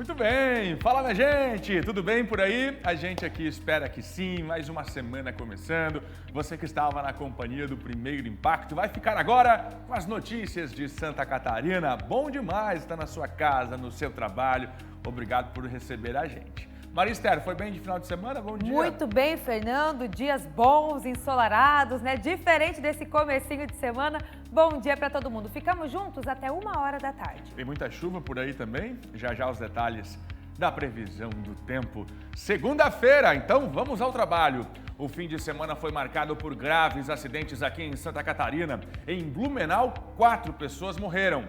Muito bem, fala minha gente, tudo bem por aí? A gente aqui espera que sim, mais uma semana começando. Você que estava na companhia do Primeiro Impacto vai ficar agora com as notícias de Santa Catarina. Bom demais estar na sua casa, no seu trabalho. Obrigado por receber a gente. Maristela, foi bem de final de semana? Bom dia. Muito bem, Fernando. Dias bons, ensolarados, né? Diferente desse comecinho de semana. Bom dia para todo mundo. Ficamos juntos até 1h da tarde. Tem muita chuva por aí também? Já os detalhes da previsão do tempo. Segunda-feira, então vamos ao trabalho. O fim de semana foi marcado por graves acidentes aqui em Santa Catarina. Em Blumenau, 4 pessoas morreram.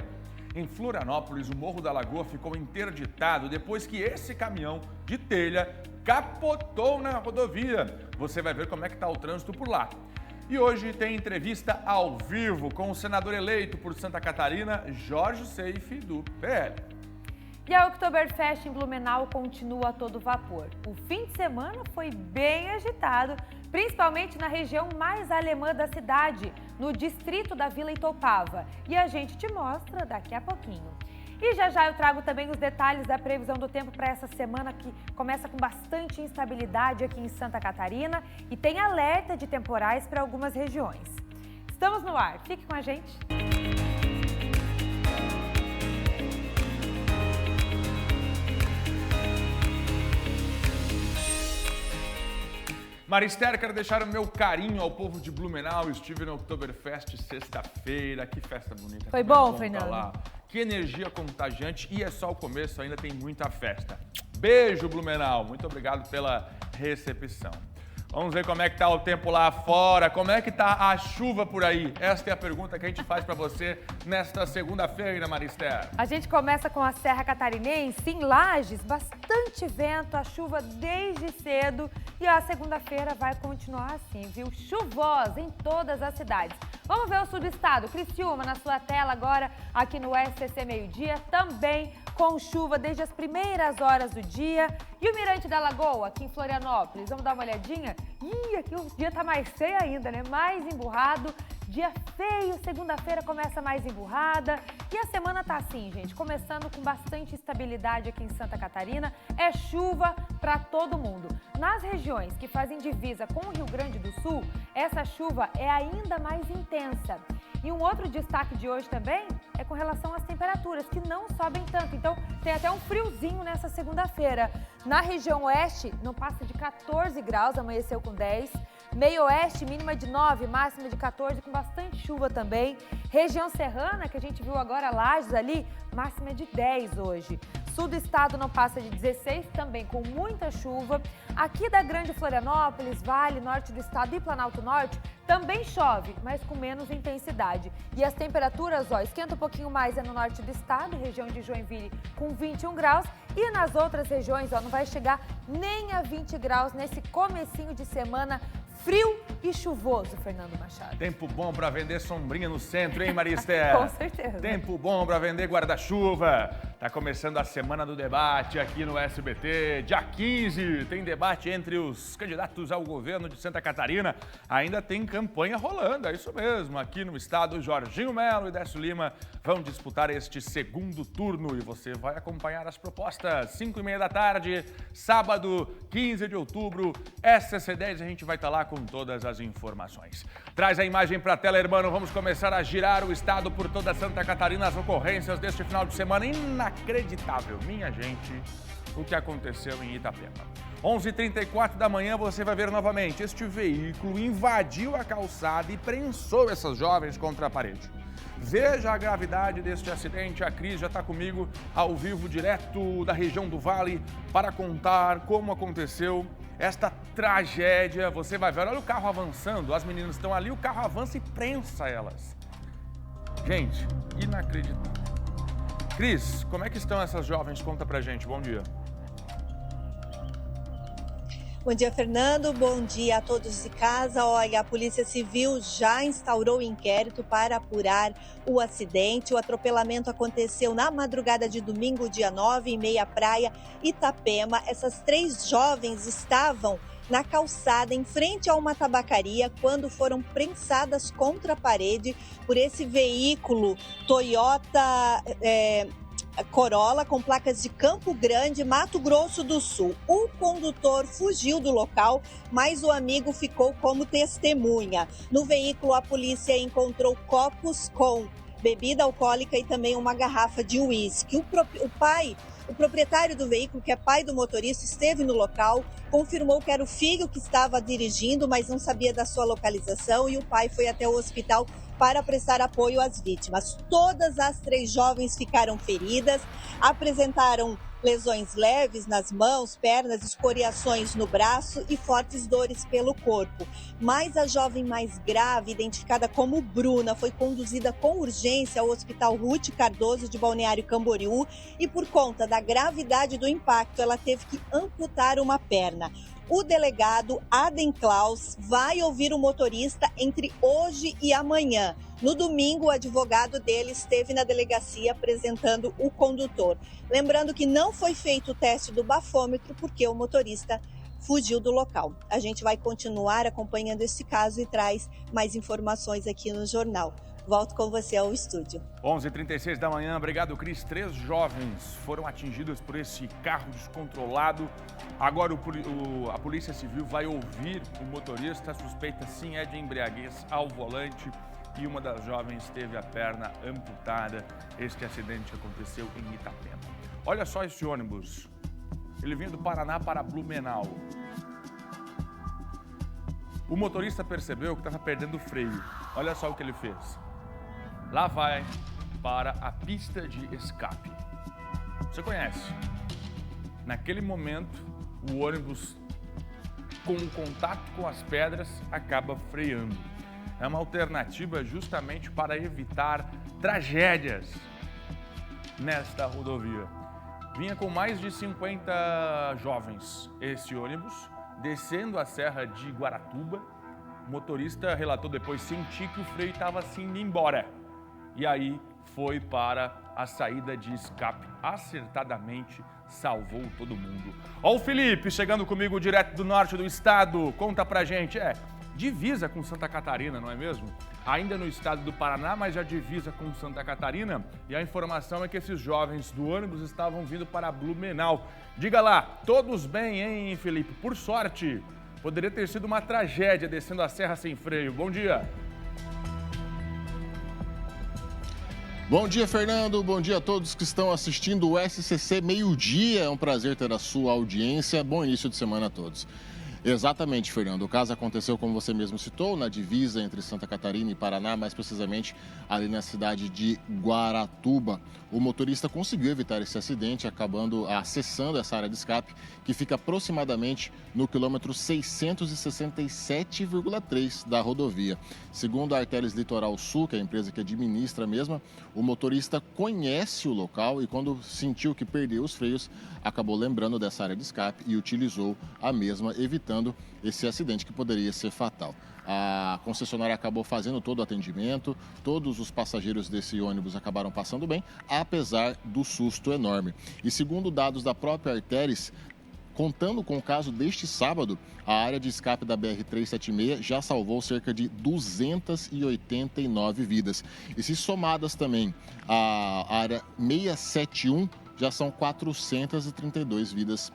Em Florianópolis, o Morro da Lagoa ficou interditado depois que esse caminhão de telha capotou na rodovia. Você vai ver como é que está o trânsito por lá. E hoje tem entrevista ao vivo com o senador eleito por Santa Catarina, Jorge Seife, do PL. E a Oktoberfest em Blumenau continua a todo vapor. O fim de semana foi bem agitado, principalmente na região mais alemã da cidade, no distrito da Vila Itopava. E a gente te mostra daqui a pouquinho. E já eu trago também os detalhes da previsão do tempo para essa semana que começa com bastante instabilidade aqui em Santa Catarina e tem alerta de temporais para algumas regiões. Estamos no ar, fique com a gente. Maristela, quero deixar o meu carinho ao povo de Blumenau. Estive no Oktoberfest sexta-feira. Que festa bonita. Foi bom, Fernando. Lá. Que energia contagiante e é só o começo, ainda tem muita festa. Beijo, Blumenau. Muito obrigado pela recepção. Vamos ver como é que tá o tempo lá fora, como é que tá a chuva por aí. Esta é a pergunta que a gente faz para você nesta segunda-feira, Maristela. A gente começa com a Serra Catarinense, em Lages, bastante vento, a chuva desde cedo e a segunda-feira vai continuar assim, viu? Chuvosa em todas as cidades. Vamos ver o sul do estado, Criciúma na sua tela agora, aqui no SCC Meio-Dia, também com chuva desde as primeiras horas do dia. E o Mirante da Lagoa, aqui em Florianópolis, vamos dar uma olhadinha? Ih, aqui o dia tá mais feio ainda, né? Mais emburrado. Dia feio, segunda-feira começa mais emburrada. E a semana tá assim, gente, começando com bastante estabilidade aqui em Santa Catarina. É chuva para todo mundo. Nas regiões que fazem divisa com o Rio Grande do Sul, essa chuva é ainda mais intensa. E um outro destaque de hoje também é com relação às temperaturas, que não sobem tanto. Então, tem até um friozinho nessa segunda-feira. Na região oeste, não passa de 14 graus, amanheceu com 10. Meio oeste, mínima de 9, máxima de 14, com bastante chuva também. Região serrana, que a gente viu agora, Lages ali, máxima de 10 hoje. Sul do estado não passa de 16, também com muita chuva. Aqui da Grande Florianópolis, Vale, norte do estado e Planalto Norte, também chove, mas com menos intensidade. E as temperaturas, esquenta um pouquinho mais no norte do estado, região de Joinville, com 21 graus. E nas outras regiões, não vai chegar nem a 20 graus nesse comecinho de semana frio e chuvoso, Fernando Machado. Tempo bom para vender sombrinha no centro, hein, Maristela? Com certeza. Tempo bom para vender guarda-chuva. Tá começando a semana do debate aqui no SBT. Dia 15 tem debate entre os candidatos ao governo de Santa Catarina. Ainda tem campanha rolando, é isso mesmo. Aqui no estado, Jorginho Melo e Décio Lima vão disputar este segundo turno e você vai acompanhar as propostas. 5h30 da tarde, sábado, 15 de outubro, SCC10, a gente vai estar lá com todas as informações. Traz a imagem para a tela, irmão. Vamos começar a girar o estado por toda Santa Catarina. As ocorrências deste final de semana inacreditável, minha gente, o que aconteceu em Itapema. 11h34 da manhã você vai ver novamente. Este veículo invadiu a calçada e prensou essas jovens contra a parede. Veja a gravidade deste acidente. A Cris já está comigo ao vivo, direto da região do Vale, para contar como aconteceu esta tragédia. Você vai ver, olha o carro avançando, as meninas estão ali, o carro avança e prensa elas. Gente, inacreditável. Cris, como é que estão essas jovens? Conta pra gente, bom dia. Bom dia, Fernando. Bom dia a todos de casa. Olha, a Polícia Civil já instaurou inquérito para apurar o acidente. O atropelamento aconteceu na madrugada de domingo, dia 9, em Meia Praia, Itapema. Essas 3 jovens estavam na calçada, em frente a uma tabacaria, quando foram prensadas contra a parede por esse veículo Toyota Corolla com placas de Campo Grande, Mato Grosso do Sul. O condutor fugiu do local, mas o amigo ficou como testemunha. No veículo, a polícia encontrou copos com bebida alcoólica e também uma garrafa de uísque. O proprietário do veículo, que é pai do motorista, esteve no local, confirmou que era o filho que estava dirigindo, mas não sabia da sua localização, e o pai foi até o hospital para prestar apoio às vítimas. Todas as 3 jovens ficaram feridas, apresentaram lesões leves nas mãos, pernas, escoriações no braço e fortes dores pelo corpo. Mas a jovem mais grave, identificada como Bruna, foi conduzida com urgência ao Hospital Ruth Cardoso de Balneário Camboriú e, por conta da gravidade do impacto, ela teve que amputar uma perna. O delegado Aden Klaus vai ouvir o motorista entre hoje e amanhã. No domingo, o advogado dele esteve na delegacia apresentando o condutor. Lembrando que não foi feito o teste do bafômetro porque o motorista fugiu do local. A gente vai continuar acompanhando esse caso e traz mais informações aqui no jornal. Volto com você ao estúdio. 11h36 da manhã, obrigado, Cris. 3 jovens foram atingidos por esse carro descontrolado. Agora a Polícia Civil vai ouvir o motorista. A suspeita sim é de embriaguez ao volante e uma das jovens teve a perna amputada. Este acidente aconteceu em Itapema. Olha só esse ônibus. Ele vinha do Paraná para Blumenau. O motorista percebeu que estava perdendo o freio. Olha só o que ele fez. Lá vai para a pista de escape. Você conhece? Naquele momento, o ônibus, com o contato com as pedras, acaba freando. É uma alternativa justamente para evitar tragédias nesta rodovia. Vinha com mais de 50 jovens esse ônibus, descendo a Serra de Guaratuba. O motorista relatou depois sentir que o freio estava assim indo embora. E aí foi para a saída de escape. Acertadamente salvou todo mundo. Ó o Felipe chegando comigo direto do norte do estado. Conta pra gente. Divisa com Santa Catarina, não é mesmo? Ainda no estado do Paraná, mas já divisa com Santa Catarina. E a informação é que esses jovens do ônibus estavam vindo para Blumenau. Diga lá, todos bem, hein, Felipe? Por sorte, poderia ter sido uma tragédia descendo a serra sem freio. Bom dia. Bom dia, Fernando. Bom dia a todos que estão assistindo o SCC Meio-Dia. É um prazer ter a sua audiência. Bom início de semana a todos. Exatamente, Fernando. O caso aconteceu, como você mesmo citou, na divisa entre Santa Catarina e Paraná, mais precisamente ali na cidade de Guaratuba. O motorista conseguiu evitar esse acidente, acabando acessando essa área de escape, que fica aproximadamente no quilômetro 667,3 da rodovia. Segundo a Arteris Litoral Sul, que é a empresa que administra a mesma, o motorista conhece o local e, quando sentiu que perdeu os freios, acabou lembrando dessa área de escape e utilizou a mesma, evitando esse acidente que poderia ser fatal. A concessionária acabou fazendo todo o atendimento, todos os passageiros desse ônibus acabaram passando bem, apesar do susto enorme. E segundo dados da própria Arteris, contando com o caso deste sábado, a área de escape da BR-376 já salvou cerca de 289 vidas. E se somadas também a área 671, já são 432 vidas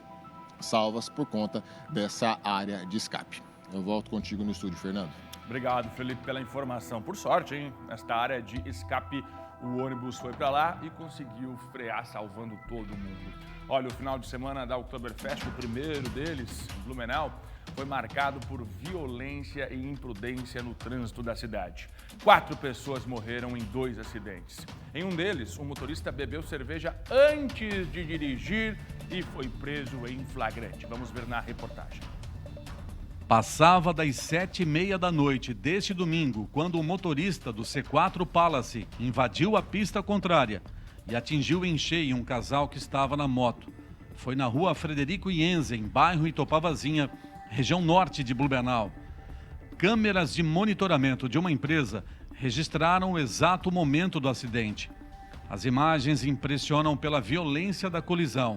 salvas por conta dessa área de escape. Eu volto contigo no estúdio, Fernando. Obrigado, Felipe, pela informação. Por sorte, hein? Nesta área de escape, o ônibus foi para lá e conseguiu frear, salvando todo mundo. Olha, o final de semana da Oktoberfest, o primeiro deles, em Blumenau, foi marcado por violência e imprudência no trânsito da cidade. 4 pessoas morreram em 2 acidentes. Em um deles, o motorista bebeu cerveja antes de dirigir e foi preso em flagrante. Vamos ver na reportagem. Passava das 7h30 da noite deste domingo, quando o motorista do C4 Palace invadiu a pista contrária e atingiu em cheio um casal que estava na moto. Foi na rua Frederico Jensen, bairro Itopavazinha, região norte de Blumenau. Câmeras de monitoramento de uma empresa registraram o exato momento do acidente. As imagens impressionam pela violência da colisão.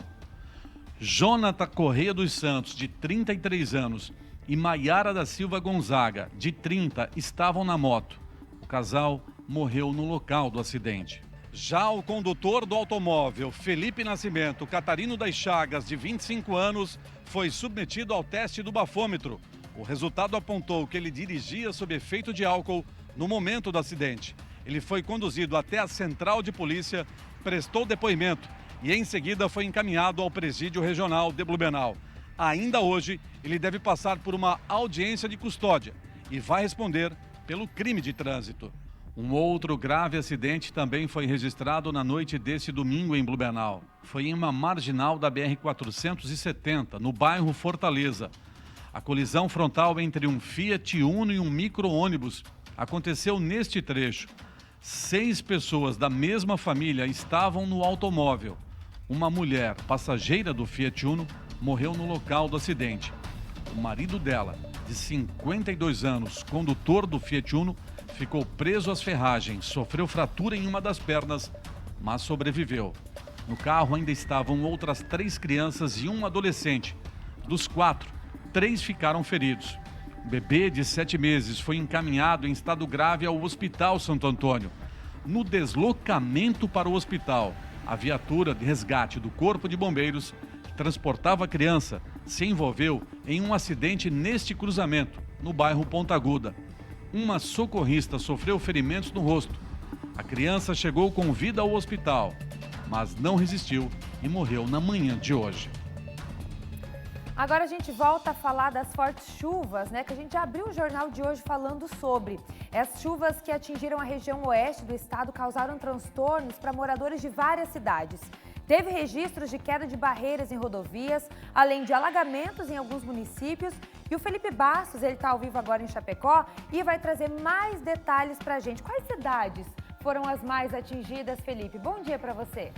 Jonathan Correia dos Santos, de 33 anos, e Maiara da Silva Gonzaga, de 30, estavam na moto. O casal morreu no local do acidente. Já o condutor do automóvel, Felipe Nascimento Catarino das Chagas, de 25 anos, foi submetido ao teste do bafômetro. O resultado apontou que ele dirigia sob efeito de álcool no momento do acidente. Ele foi conduzido até a central de polícia, prestou depoimento e em seguida foi encaminhado ao presídio regional de Blumenau. Ainda hoje, ele deve passar por uma audiência de custódia e vai responder pelo crime de trânsito. Um outro grave acidente também foi registrado na noite desse domingo em Blumenau. Foi em uma marginal da BR-470, no bairro Fortaleza. A colisão frontal entre um Fiat Uno e um micro-ônibus aconteceu neste trecho. 6 pessoas da mesma família estavam no automóvel. Uma mulher, passageira do Fiat Uno, morreu no local do acidente. O marido dela, de 52 anos, condutor do Fiat Uno, ficou preso às ferragens, sofreu fratura em uma das pernas, mas sobreviveu. No carro ainda estavam outras 3 crianças e um adolescente. Dos 4, 3 ficaram feridos. O bebê de 7 meses foi encaminhado em estado grave ao Hospital Santo Antônio. No deslocamento para o hospital, a viatura de resgate do Corpo de Bombeiros, que transportava a criança, se envolveu em um acidente neste cruzamento, no bairro Ponta Aguda. Uma socorrista sofreu ferimentos no rosto. A criança chegou com vida ao hospital, mas não resistiu e morreu na manhã de hoje. Agora a gente volta a falar das fortes chuvas, né? Que a gente já abriu o jornal de hoje falando sobre. As chuvas que atingiram a região oeste do estado causaram transtornos para moradores de várias cidades. Teve registros de queda de barreiras em rodovias, além de alagamentos em alguns municípios. E o Felipe Bastos, ele está ao vivo agora em Chapecó e vai trazer mais detalhes para a gente. Quais cidades foram as mais atingidas, Felipe? Bom dia para você.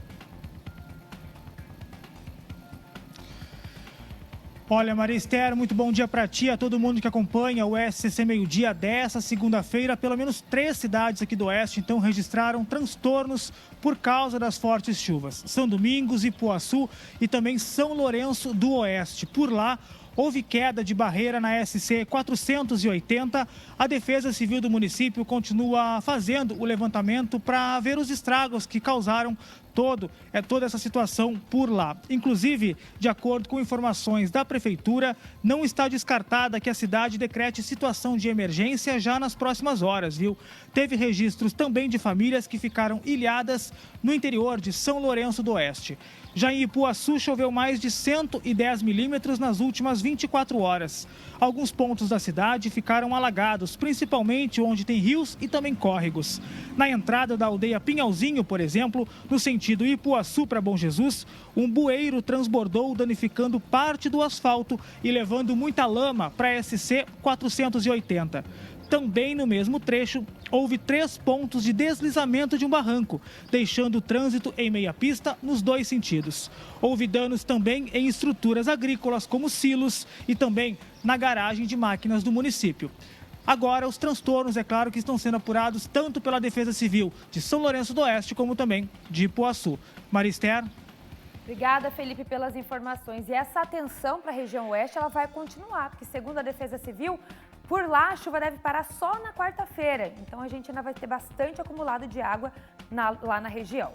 Olha, Maria Esther, muito bom dia para ti, a todo mundo que acompanha o SCC Meio-Dia dessa segunda-feira. Pelo menos 3 cidades aqui do Oeste, então, registraram transtornos por causa das fortes chuvas. São Domingos, Ipuaçu e também São Lourenço do Oeste. Por lá, houve queda de barreira na SC 480. A Defesa Civil do município continua fazendo o levantamento para ver os estragos que causaram toda essa situação por lá. Inclusive, de acordo com informações da Prefeitura, não está descartada que a cidade decrete situação de emergência já nas próximas horas, viu? Teve registros também de famílias que ficaram ilhadas no interior de São Lourenço do Oeste. Já em Ipuaçu, choveu mais de 110 milímetros nas últimas 24 horas. Alguns pontos da cidade ficaram alagados, principalmente onde tem rios e também córregos. Na entrada da aldeia Pinhalzinho, por exemplo, no sentido Ipuaçu para Bom Jesus, um bueiro transbordou, danificando parte do asfalto e levando muita lama para a SC 480. Também no mesmo trecho, houve 3 pontos de deslizamento de um barranco, deixando o trânsito em meia pista nos 2 sentidos. Houve danos também em estruturas agrícolas, como silos, e também na garagem de máquinas do município. Agora, os transtornos, é claro, que estão sendo apurados tanto pela Defesa Civil de São Lourenço do Oeste, como também de Ipuaçu. Maria Esther. Obrigada, Felipe, pelas informações. E essa atenção para a região oeste, ela vai continuar, porque segundo a Defesa Civil, por lá a chuva deve parar só na quarta-feira. Então a gente ainda vai ter bastante acumulado de água lá na região.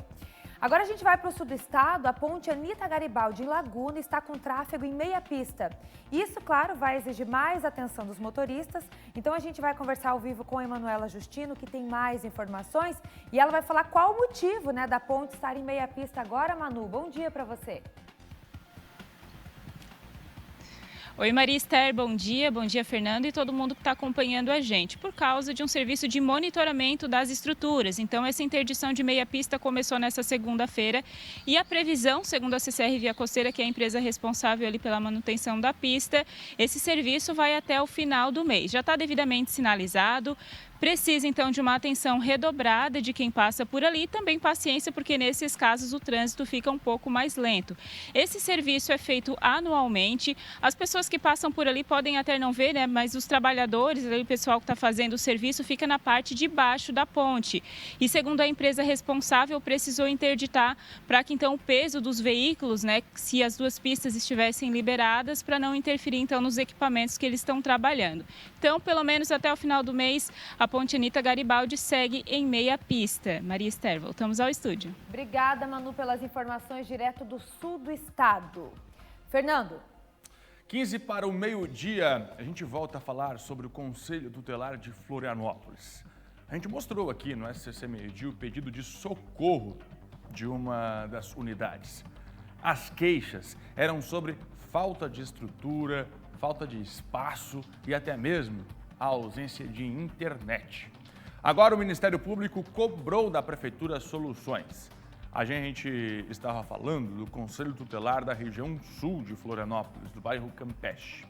Agora a gente vai para o sul do estado. A ponte Anita Garibaldi, em Laguna, está com tráfego em meia pista. Isso, claro, vai exigir mais atenção dos motoristas. Então a gente vai conversar ao vivo com a Emanuela Justino, que tem mais informações. E ela vai falar qual o motivo, né, da ponte estar em meia pista agora, Manu. Bom dia para você. Oi, Maria Esther, bom dia Fernando e todo mundo que está acompanhando a gente. Por causa de um serviço de monitoramento das estruturas, então essa interdição de meia pista começou nessa segunda-feira e a previsão, segundo a CCR Via Costeira, que é a empresa responsável ali pela manutenção da pista, esse serviço vai até o final do mês. Já está devidamente sinalizado. Precisa, então, de uma atenção redobrada de quem passa por ali e também paciência, porque nesses casos o trânsito fica um pouco mais lento. Esse serviço é feito anualmente. As pessoas que passam por ali podem até não ver, né? Mas os trabalhadores, o pessoal que está fazendo o serviço, fica na parte de baixo da ponte. E segundo a empresa responsável, precisou interditar para que, então, o peso dos veículos, né? Se as 2 pistas estivessem liberadas, para não interferir, então, nos equipamentos que eles estão trabalhando. Então, pelo menos até o final do mês, a a ponte Anita Garibaldi segue em meia pista. Maria Esther, voltamos ao estúdio. Obrigada, Manu, pelas informações direto do sul do estado. Fernando. 15 para o meio-dia, a gente volta a falar sobre o Conselho Tutelar de Florianópolis. A gente mostrou aqui no SCC Meio-Dia o pedido de socorro de uma das unidades. As queixas eram sobre falta de estrutura, falta de espaço e até mesmo a ausência de internet. Agora o Ministério Público cobrou da Prefeitura soluções. A gente estava falando do Conselho Tutelar da região sul de Florianópolis, do bairro Campeche.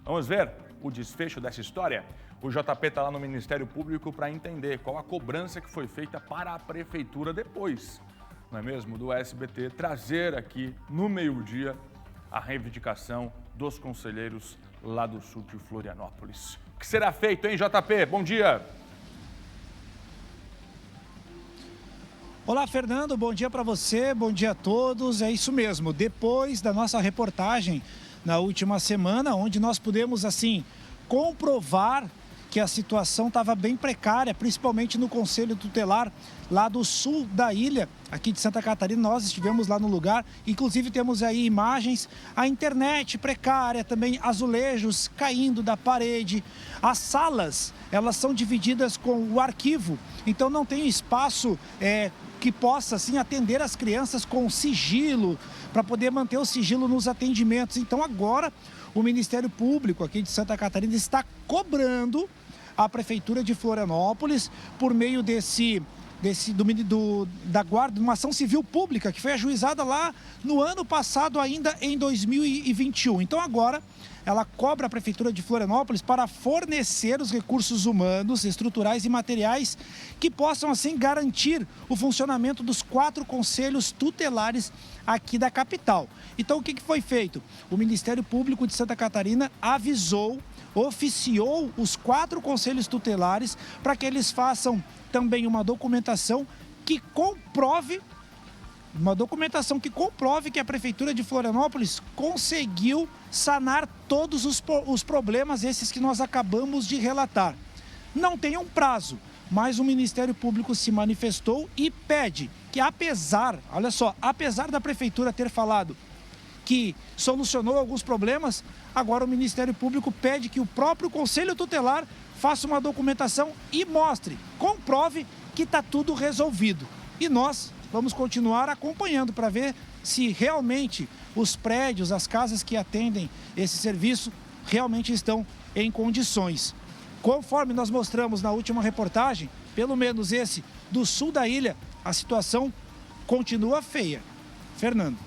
Vamos ver o desfecho dessa história? O JP está lá no Ministério Público para entender qual a cobrança que foi feita para a Prefeitura depois, não é mesmo, do SBT trazer aqui no meio-dia a reivindicação dos conselheiros lá do sul de Florianópolis. O que será feito, hein, JP? Bom dia! Olá, Fernando, bom dia para você, bom dia a todos. É isso mesmo, depois da nossa reportagem na última semana, onde nós pudemos, assim, comprovar que a situação estava bem precária, principalmente no Conselho Tutelar lá do sul da ilha, aqui de Santa Catarina. Nós estivemos lá no lugar, inclusive temos aí imagens, a internet precária, também azulejos caindo da parede, as salas, elas são divididas com o arquivo, então não tem espaço que possa, assim, atender as crianças com sigilo, para poder manter o sigilo nos atendimentos. Então agora o Ministério Público aqui de Santa Catarina está cobrando a Prefeitura de Florianópolis por meio da guarda, uma ação civil pública que foi ajuizada lá no ano passado, ainda em 2021. Então agora ela cobra a Prefeitura de Florianópolis para fornecer os recursos humanos, estruturais e materiais que possam, assim, garantir o funcionamento dos 4 conselhos tutelares aqui da capital. Então, o que foi feito? O Ministério Público de Santa Catarina oficiou os 4 conselhos tutelares para que eles façam também uma documentação que comprove que a Prefeitura de Florianópolis conseguiu sanar todos os problemas, esses que nós acabamos de relatar. Não tem um prazo, mas o Ministério Público se manifestou e pede que, apesar da Prefeitura ter falado que solucionou alguns problemas, agora o Ministério Público pede que o próprio Conselho Tutelar faça uma documentação e comprove que está tudo resolvido. E nós vamos continuar acompanhando para ver se realmente os prédios, as casas que atendem esse serviço realmente estão em condições. Conforme nós mostramos na última reportagem, pelo menos esse do sul da ilha, a situação continua feia. Fernando.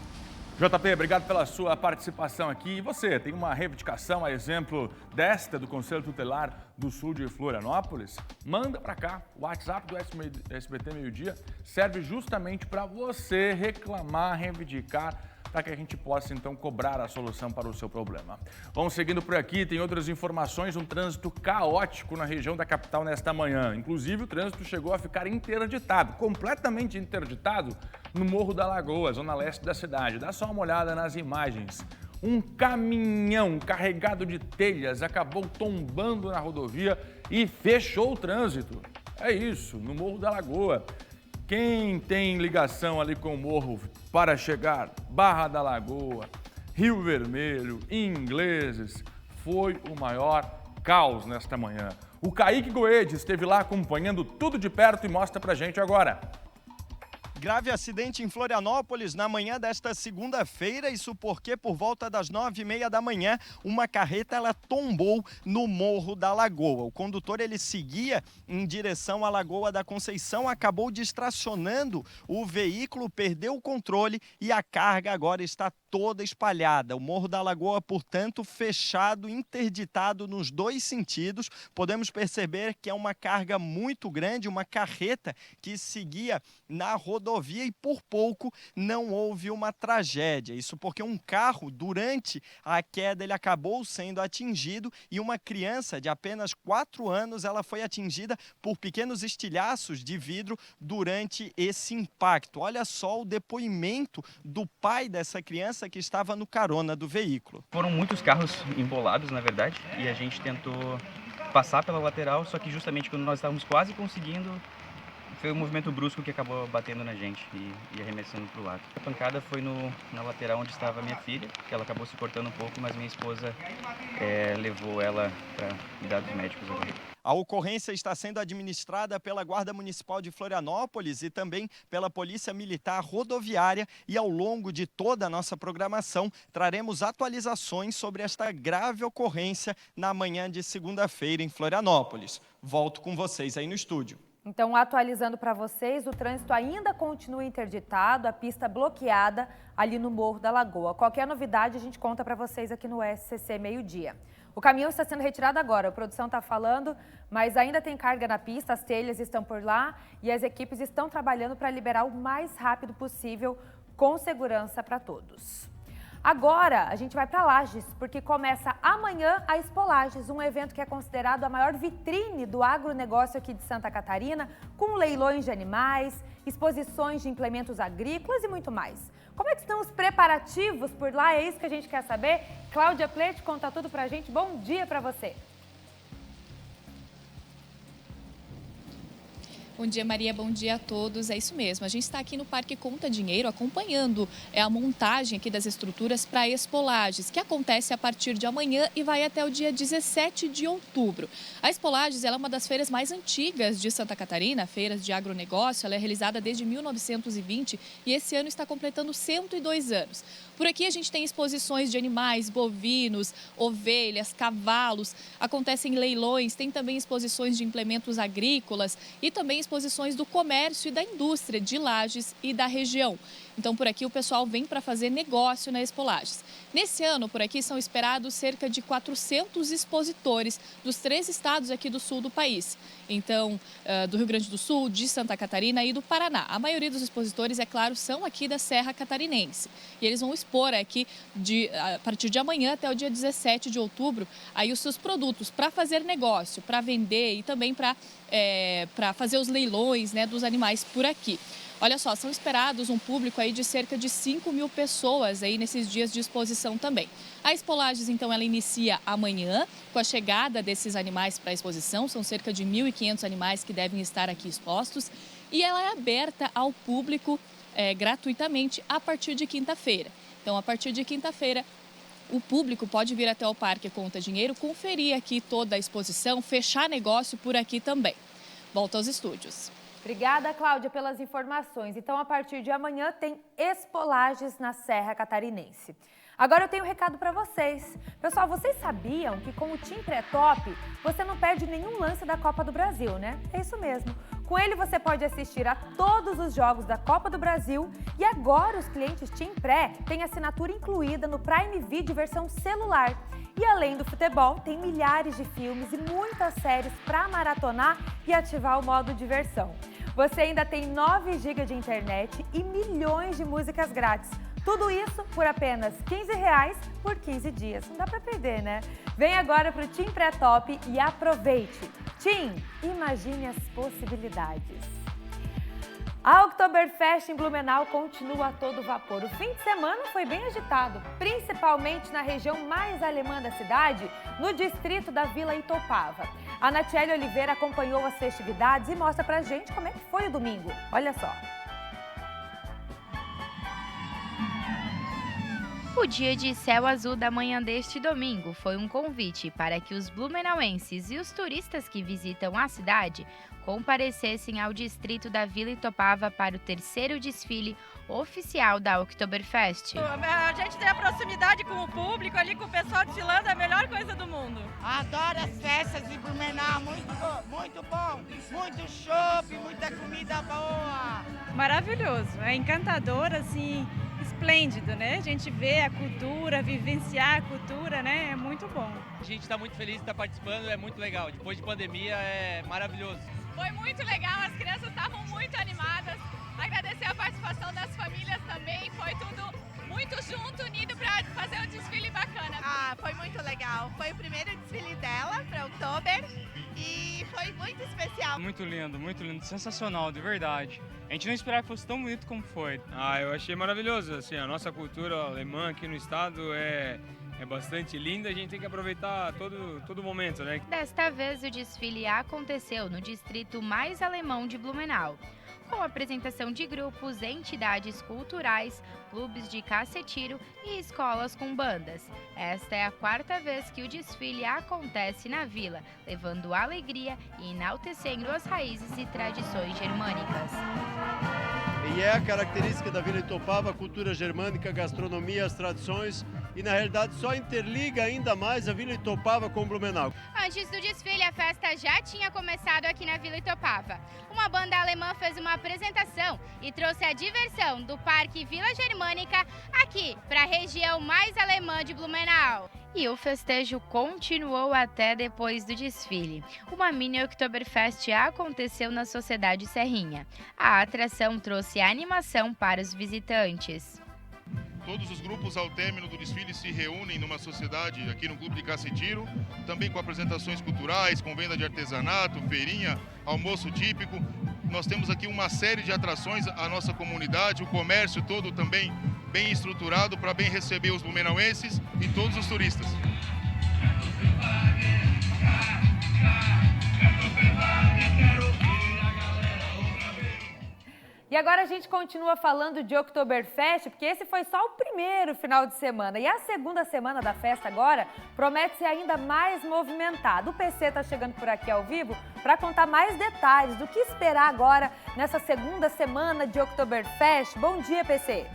JP, obrigado pela sua participação aqui. E você, tem uma reivindicação, a exemplo desta do Conselho Tutelar do sul de Florianópolis? Manda para cá. O WhatsApp do SBT Meio-Dia serve justamente para você reclamar, reivindicar, para que a gente possa, então, cobrar a solução para o seu problema. Vamos seguindo por aqui, tem outras informações, um trânsito caótico na região da capital nesta manhã. Inclusive, o trânsito chegou a ficar interditado, completamente interditado, no Morro da Lagoa, zona leste da cidade. Dá só uma olhada nas imagens. Um caminhão carregado de telhas acabou tombando na rodovia e fechou o trânsito. É isso, no Morro da Lagoa. Quem tem ligação ali com o morro para chegar Barra da Lagoa, Rio Vermelho, Ingleses, foi o maior caos nesta manhã. O Kaique Goedes esteve lá acompanhando tudo de perto e mostra pra gente agora. Grave acidente em Florianópolis na manhã desta segunda-feira, isso porque por volta das 9h30 da manhã, uma carreta ela tombou no Morro da Lagoa. O condutor ele seguia em direção à Lagoa da Conceição, acabou distracionando o veículo, perdeu o controle e a carga agora está toda espalhada. O Morro da Lagoa, portanto, fechado, interditado nos 2 sentidos. Podemos perceber que é uma carga muito grande, uma carreta que seguia na rodovia e por pouco não houve uma tragédia. Isso porque um carro, durante a queda, ele acabou sendo atingido e uma criança de apenas 4 anos, ela foi atingida por pequenos estilhaços de vidro durante esse impacto. Olha só o depoimento do pai dessa criança que estava no carona do veículo. Foram muitos carros embolados, na verdade, e a gente tentou passar pela lateral, só que justamente quando nós estávamos quase conseguindo, foi um movimento brusco que acabou batendo na gente e arremessando para o lado. A pancada foi na lateral onde estava a minha filha, que ela acabou se cortando um pouco, mas minha esposa levou ela para cuidar dos médicos agora. A ocorrência está sendo administrada pela Guarda Municipal de Florianópolis e também pela Polícia Militar Rodoviária, e ao longo de toda a nossa programação traremos atualizações sobre esta grave ocorrência na manhã de segunda-feira em Florianópolis. Volto com vocês aí no estúdio. Então, atualizando para vocês, o trânsito ainda continua interditado, a pista bloqueada ali no Morro da Lagoa. Qualquer novidade a gente conta para vocês aqui no SCC Meio-Dia. O caminhão está sendo retirado agora, a produção está falando, mas ainda tem carga na pista, as telhas estão por lá e as equipes estão trabalhando para liberar o mais rápido possível, com segurança para todos. Agora, a gente vai para Lages, porque começa amanhã a Expo Lages, um evento que é considerado a maior vitrine do agronegócio aqui de Santa Catarina, com leilões de animais, exposições de implementos agrícolas e muito mais. Como é que estão os preparativos por lá? É isso que a gente quer saber. Cláudia Pleite conta tudo pra gente. Bom dia para você. Bom dia, Maria. Bom dia a todos. É isso mesmo. A gente está aqui no Parque Conta Dinheiro acompanhando a montagem aqui das estruturas para a Expo Lages, que acontece a partir de amanhã e vai até o dia 17 de outubro. A Expo Lages é uma das feiras mais antigas de Santa Catarina, feiras de agronegócio. Ela é realizada desde 1920 e esse ano está completando 102 anos. Por aqui a gente tem exposições de animais, bovinos, ovelhas, cavalos, acontecem leilões, tem também exposições de implementos agrícolas e também exposições do comércio e da indústria de Lages e da região. Então, por aqui o pessoal vem para fazer negócio na Expo Lages. Nesse ano, por aqui, são esperados cerca de 400 expositores dos 3 estados aqui do sul do país. Então, do Rio Grande do Sul, de Santa Catarina e do Paraná. A maioria dos expositores, é claro, são aqui da Serra Catarinense. E eles vão expor aqui, a partir de amanhã até o dia 17 de outubro, aí os seus produtos para fazer negócio, para vender e também para fazer os leilões, né, dos animais por aqui. Olha só, são esperados um público aí de cerca de 5.000 pessoas aí nesses dias de exposição também. A Expo Lages, então, ela inicia amanhã com a chegada desses animais para a exposição. São cerca de 1.500 animais que devem estar aqui expostos. E ela é aberta ao público gratuitamente a partir de quinta-feira. Então, a partir de quinta-feira, o público pode vir até o Parque Conta Dinheiro, conferir aqui toda a exposição, fechar negócio por aqui também. Volta aos estúdios. Obrigada, Cláudia, pelas informações. Então, a partir de amanhã tem Expo Lages na Serra Catarinense. Agora eu tenho um recado para vocês. Pessoal, vocês sabiam que com o TIM Pré-Top você não perde nenhum lance da Copa do Brasil, né? É isso mesmo. Com ele você pode assistir a todos os jogos da Copa do Brasil e agora os clientes TIM Pré têm assinatura incluída no Prime Video versão celular. E além do futebol, tem milhares de filmes e muitas séries para maratonar e ativar o modo diversão. Você ainda tem 9 GB de internet e milhões de músicas grátis. Tudo isso por apenas R$15 por 15 dias. Não dá para perder, né? Vem agora para o TIM Pré-Top e aproveite. TIM, imagine as possibilidades. A Oktoberfest em Blumenau continua a todo vapor. O fim de semana foi bem agitado, principalmente na região mais alemã da cidade, no distrito da Vila Itopava. A Natiele Oliveira acompanhou as festividades e mostra pra gente como é que foi o domingo. Olha só. O dia de céu azul da manhã deste domingo foi um convite para que os blumenauenses e os turistas que visitam a cidade comparecessem ao distrito da Vila Itopava para o 3º desfile oficial da Oktoberfest. A gente tem a proximidade com o público ali, com o pessoal desfilando, é a melhor coisa do mundo. Adoro as festas de Blumenau, muito bom, muito chopp, muita comida boa. Maravilhoso, é encantador, assim, esplêndido, né? A gente vê a cultura, vivenciar a cultura, né? É muito bom. A gente está muito feliz de estar participando, é muito legal. Depois de pandemia é maravilhoso. Foi muito legal, as crianças estavam muito animadas. Agradecer a participação das famílias também, foi tudo muito junto, unido para fazer um desfile bacana. Ah, foi muito legal. Foi o primeiro desfile dela para Oktober e foi muito especial. Muito lindo, sensacional, de verdade. A gente não esperava que fosse tão bonito como foi. Ah, eu achei maravilhoso, assim, a nossa cultura alemã aqui no estado é é bastante linda, a gente tem que aproveitar todo momento, né? Desta vez, o desfile aconteceu no distrito mais alemão de Blumenau, com apresentação de grupos, entidades culturais, clubes de caça e tiro e escolas com bandas. Esta é a 4ª vez que o desfile acontece na vila, levando alegria e enaltecendo as raízes e tradições germânicas. E é a característica da Vila Itopava, a cultura germânica, a gastronomia, as tradições, e na realidade só interliga ainda mais a Vila Itopava com Blumenau. Antes do desfile, a festa já tinha começado aqui na Vila Itopava. Uma banda alemã fez uma apresentação e trouxe a diversão do Parque Vila Germânica aqui para a região mais alemã de Blumenau. E o festejo continuou até depois do desfile. Uma mini Oktoberfest aconteceu na Sociedade Serrinha. A atração trouxe animação para os visitantes. Todos os grupos, ao término do desfile, se reúnem numa sociedade aqui no Clube de Caça e Tiro, também com apresentações culturais, com venda de artesanato, feirinha, almoço típico. Nós temos aqui uma série de atrações, a nossa comunidade, o comércio todo também bem estruturado para bem receber os blumenauenses e todos os turistas. E agora a gente continua falando de Oktoberfest, porque esse foi só o primeiro final de semana. E a segunda semana da festa agora promete ser ainda mais movimentada. O PC está chegando por aqui ao vivo para contar mais detalhes do que esperar agora nessa segunda semana de Oktoberfest. Bom dia, PC.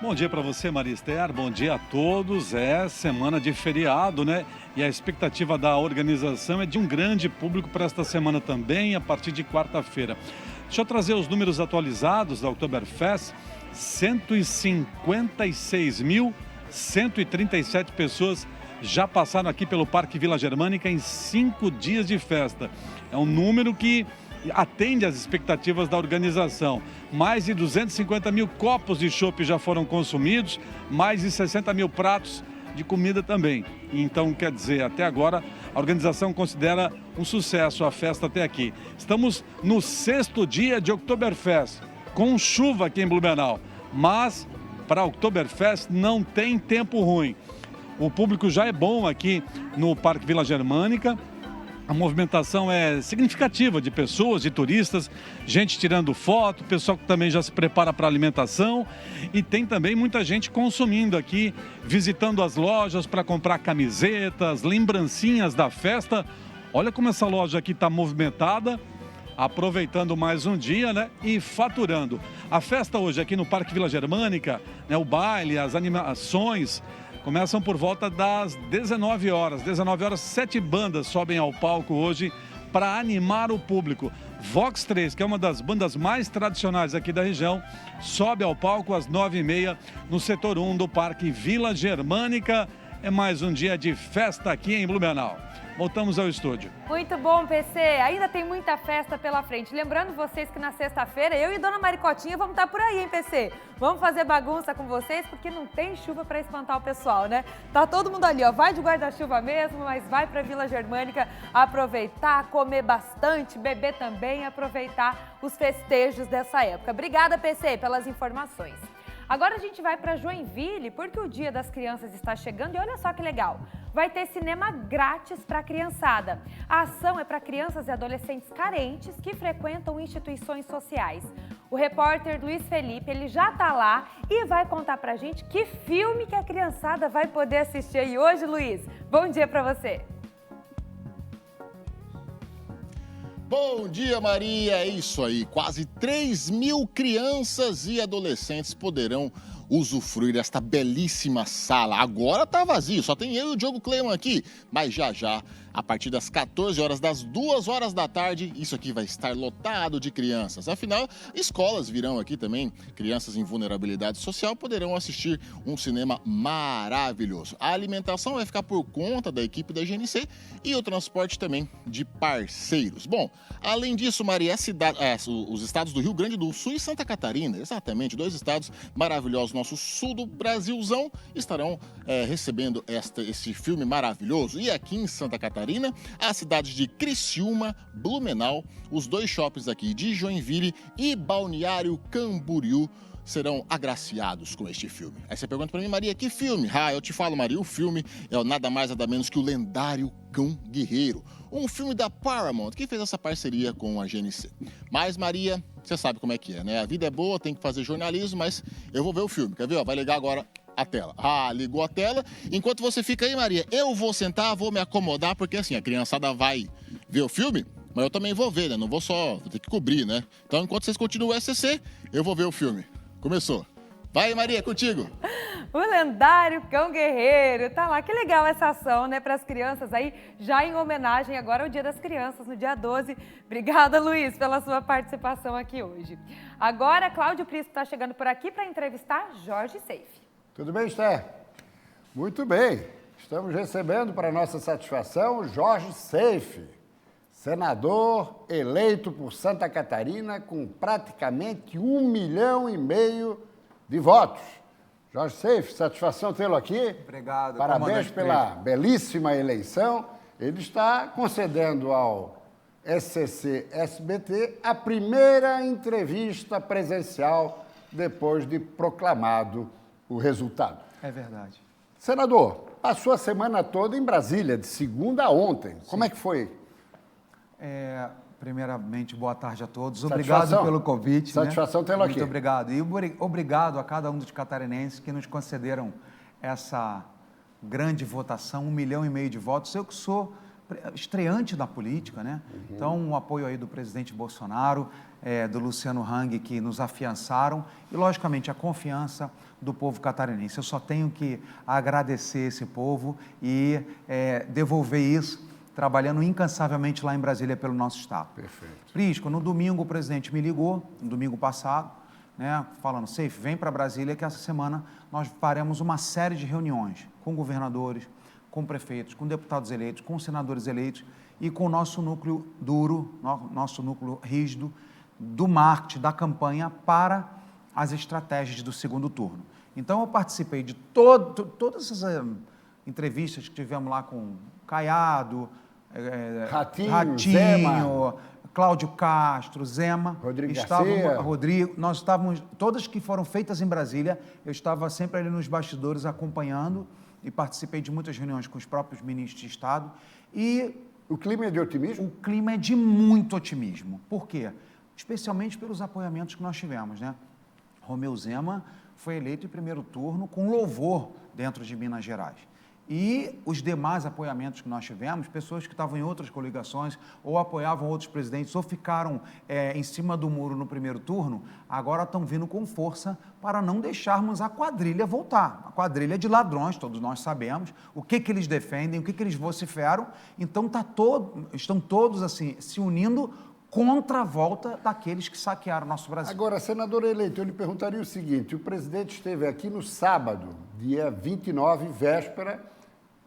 Bom dia para você, Maria Esther. Bom dia a todos. É semana de feriado, né? E a expectativa da organização é de um grande público para esta semana também, a partir de quarta-feira. Deixa eu trazer os números atualizados da Oktoberfest. 156.137 pessoas já passaram aqui pelo Parque Vila Germânica em 5 dias de festa. É um número que atende às expectativas da organização. Mais de 250 mil copos de chopp já foram consumidos, mais de 60 mil pratos de comida também. Então, quer dizer, até agora a organização considera um sucesso a festa até aqui. Estamos no 6º dia de Oktoberfest, com chuva aqui em Blumenau, mas para a Oktoberfest não tem tempo ruim. O público já é bom aqui no Parque Vila Germânica. A movimentação é significativa de pessoas, de turistas, gente tirando foto, pessoal que também já se prepara para a alimentação e tem também muita gente consumindo aqui, visitando as lojas para comprar camisetas, lembrancinhas da festa. Olha como essa loja aqui está movimentada, aproveitando mais um dia, né, e faturando. A festa hoje aqui no Parque Vila Germânica, né, o baile, as animações, começam por volta das 19 horas. 19 horas, 7 bandas sobem ao palco hoje para animar o público. Vox 3, que é uma das bandas mais tradicionais aqui da região, sobe ao palco às 9h30 no setor 1 do Parque Vila Germânica. É mais um dia de festa aqui em Blumenau. Voltamos ao estúdio. Muito bom, PC. Ainda tem muita festa pela frente. Lembrando vocês que na sexta-feira eu e Dona Maricotinha vamos estar por aí, hein, PC? Vamos fazer bagunça com vocês, porque não tem chuva para espantar o pessoal, né? Tá todo mundo ali, ó. Vai de guarda-chuva mesmo, mas vai para Vila Germânica aproveitar, comer bastante, beber também, aproveitar os festejos dessa época. Obrigada, PC, pelas informações. Agora a gente vai para Joinville, porque o Dia das Crianças está chegando e olha só que legal. Vai ter cinema grátis para a criançada. A ação é para crianças e adolescentes carentes que frequentam instituições sociais. O repórter Luiz Felipe, ele já está lá e vai contar para a gente que filme que a criançada vai poder assistir aí hoje, Luiz. Bom dia para você. Bom dia, Maria. É isso aí. Quase 3.000 crianças e adolescentes poderão usufruir desta belíssima sala. Agora tá vazio, só tem eu e o Diogo Cleiman aqui. Mas já, a partir das 14 horas, das 2 horas da tarde, isso aqui vai estar lotado de crianças. Afinal, escolas virão aqui também. Crianças em vulnerabilidade social poderão assistir um cinema maravilhoso. A alimentação vai ficar por conta da equipe da GNC e o transporte também de parceiros. Bom, além disso, Maria, os estados do Rio Grande do Sul e Santa Catarina, exatamente, 2 estados maravilhosos, nosso sul do Brasilzão, estarão recebendo esse filme maravilhoso. E aqui em Santa Catarina, as cidades de Criciúma, Blumenau, os 2 shoppings aqui de Joinville e Balneário Camboriú serão agraciados com este filme. Aí você pergunta para mim, Maria, que filme? Ah, eu te falo, Maria, o filme é o nada mais nada menos que o lendário Cão Guerreiro, um filme da Paramount, que fez essa parceria com a GNC. Mas, Maria, você sabe como é que é, né? A vida é boa, tem que fazer jornalismo, mas eu vou ver o filme, quer ver? Ó, vai ligar agora a tela. Ah, ligou a tela. Enquanto você fica aí, Maria, eu vou sentar, vou me acomodar, porque assim, a criançada vai ver o filme, mas eu também vou ver, né? Não vou só, vou ter que cobrir, né? Então, enquanto vocês continuam o SCC, eu vou ver o filme. Começou. Vai, Maria, contigo. O lendário Cão Guerreiro. Tá lá, que legal essa ação, né, para as crianças aí, já em homenagem agora ao Dia das Crianças, no dia 12. Obrigada, Luiz, pela sua participação aqui hoje. Agora, Cláudio Cristo está chegando por aqui para entrevistar Jorge Seife. Tudo bem, Esther? Muito bem. Estamos recebendo, para nossa satisfação, Jorge Seife, senador eleito por Santa Catarina com praticamente 1,5 milhão de votos. Jorge Seife, satisfação tê-lo aqui. Obrigado. Parabéns pela belíssima eleição. Ele está concedendo ao SCC-SBT a primeira entrevista presencial depois de proclamado o resultado. É verdade. Senador, passou a semana toda em Brasília, de segunda a ontem. Sim. Como é que foi? Primeiramente, boa tarde a todos. Satisfação. Obrigado pelo convite. Satisfação tê-lo aqui. Muito obrigado. E obrigado a cada um dos catarinenses que nos concederam essa grande votação, 1,5 milhão de votos. Eu que sou estreante na política, né? Então, o apoio aí do presidente Bolsonaro, do Luciano Hang, que nos afiançaram, e, logicamente, a confiança do povo catarinense. Eu só tenho que agradecer esse povo e devolver isso trabalhando incansavelmente lá em Brasília pelo nosso estado. Perfeito. Prisco, no domingo o presidente me ligou, no domingo passado, né, falando, Seife, vem para Brasília que essa semana nós faremos uma série de reuniões com governadores, com prefeitos, com deputados eleitos, com senadores eleitos e com o nosso núcleo duro, nosso núcleo rígido do marketing, da campanha para as estratégias do segundo turno. Então eu participei de todas essas entrevistas que tivemos lá com Caiado, Ratinho, Zema, Cláudio Castro, Zema, Rodrigo Garcia. Rodrigo, nós estávamos, todas que foram feitas em Brasília, eu estava sempre ali nos bastidores acompanhando e participei de muitas reuniões com os próprios ministros de Estado. E o clima é de otimismo? O clima é de muito otimismo. Por quê? Especialmente pelos apoiamentos que nós tivemos, né? Romeu Zema foi eleito em primeiro turno com louvor dentro de Minas Gerais. E os demais apoiamentos que nós tivemos, pessoas que estavam em outras coligações, ou apoiavam outros presidentes, ou ficaram em cima do muro no primeiro turno, agora estão vindo com força para não deixarmos a quadrilha voltar. A quadrilha de ladrões, todos nós sabemos, o que eles defendem, o que eles vociferam. Então estão todos assim, se unindo contra a volta daqueles que saquearam o nosso Brasil. Agora, senador eleito, eu lhe perguntaria o seguinte, o presidente esteve aqui no sábado, dia 29, véspera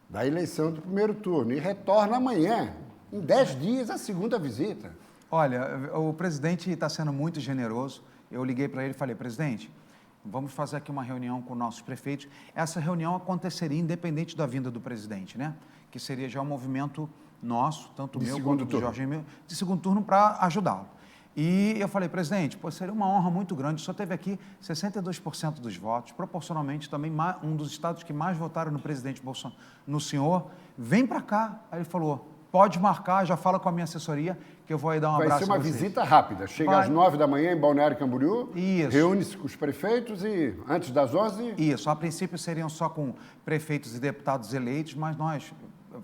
da eleição do primeiro turno, e retorna amanhã, em 10 dias, a segunda visita. Olha, o presidente está sendo muito generoso. Eu liguei para ele e falei, presidente, vamos fazer aqui uma reunião com nossos prefeitos. Essa reunião aconteceria independente da vinda do presidente, né? Que seria já um movimento nosso, tanto meu quanto do Jorge, de segundo turno, para ajudá-lo. E eu falei, presidente, seria uma honra muito grande, só teve aqui 62% dos votos, proporcionalmente também um dos estados que mais votaram no presidente Bolsonaro, no senhor, vem para cá. Aí ele falou, pode marcar, já fala com a minha assessoria, que eu vou aí dar um abraço. Vai ser uma visita rápida, chega às 9 da manhã em Balneário Camboriú, reúne-se com os prefeitos e antes das 11... Isso, a princípio seriam só com prefeitos e deputados eleitos, mas nós...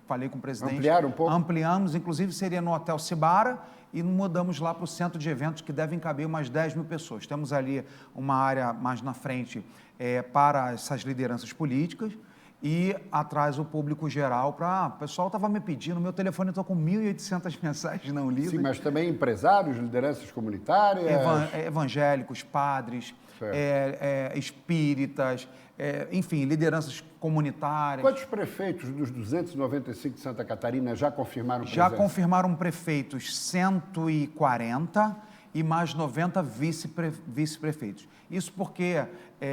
falei com o presidente. Ampliaram um pouco? Ampliamos, inclusive seria no Hotel Cibara e mudamos lá para o centro de eventos que devem caber umas 10 mil pessoas. Temos ali uma área mais na frente para essas lideranças políticas e atrás o público geral para... O pessoal estava me pedindo, meu telefone estou com 1.800 mensagens não lidas. Sim, mas também empresários, lideranças comunitárias... Evangélicos, padres, espíritas, enfim, lideranças comunitárias. Quantos prefeitos dos 295 de Santa Catarina já confirmaram presença? Já confirmaram prefeitos 140 e mais 90 vice-prefeitos. Isso porque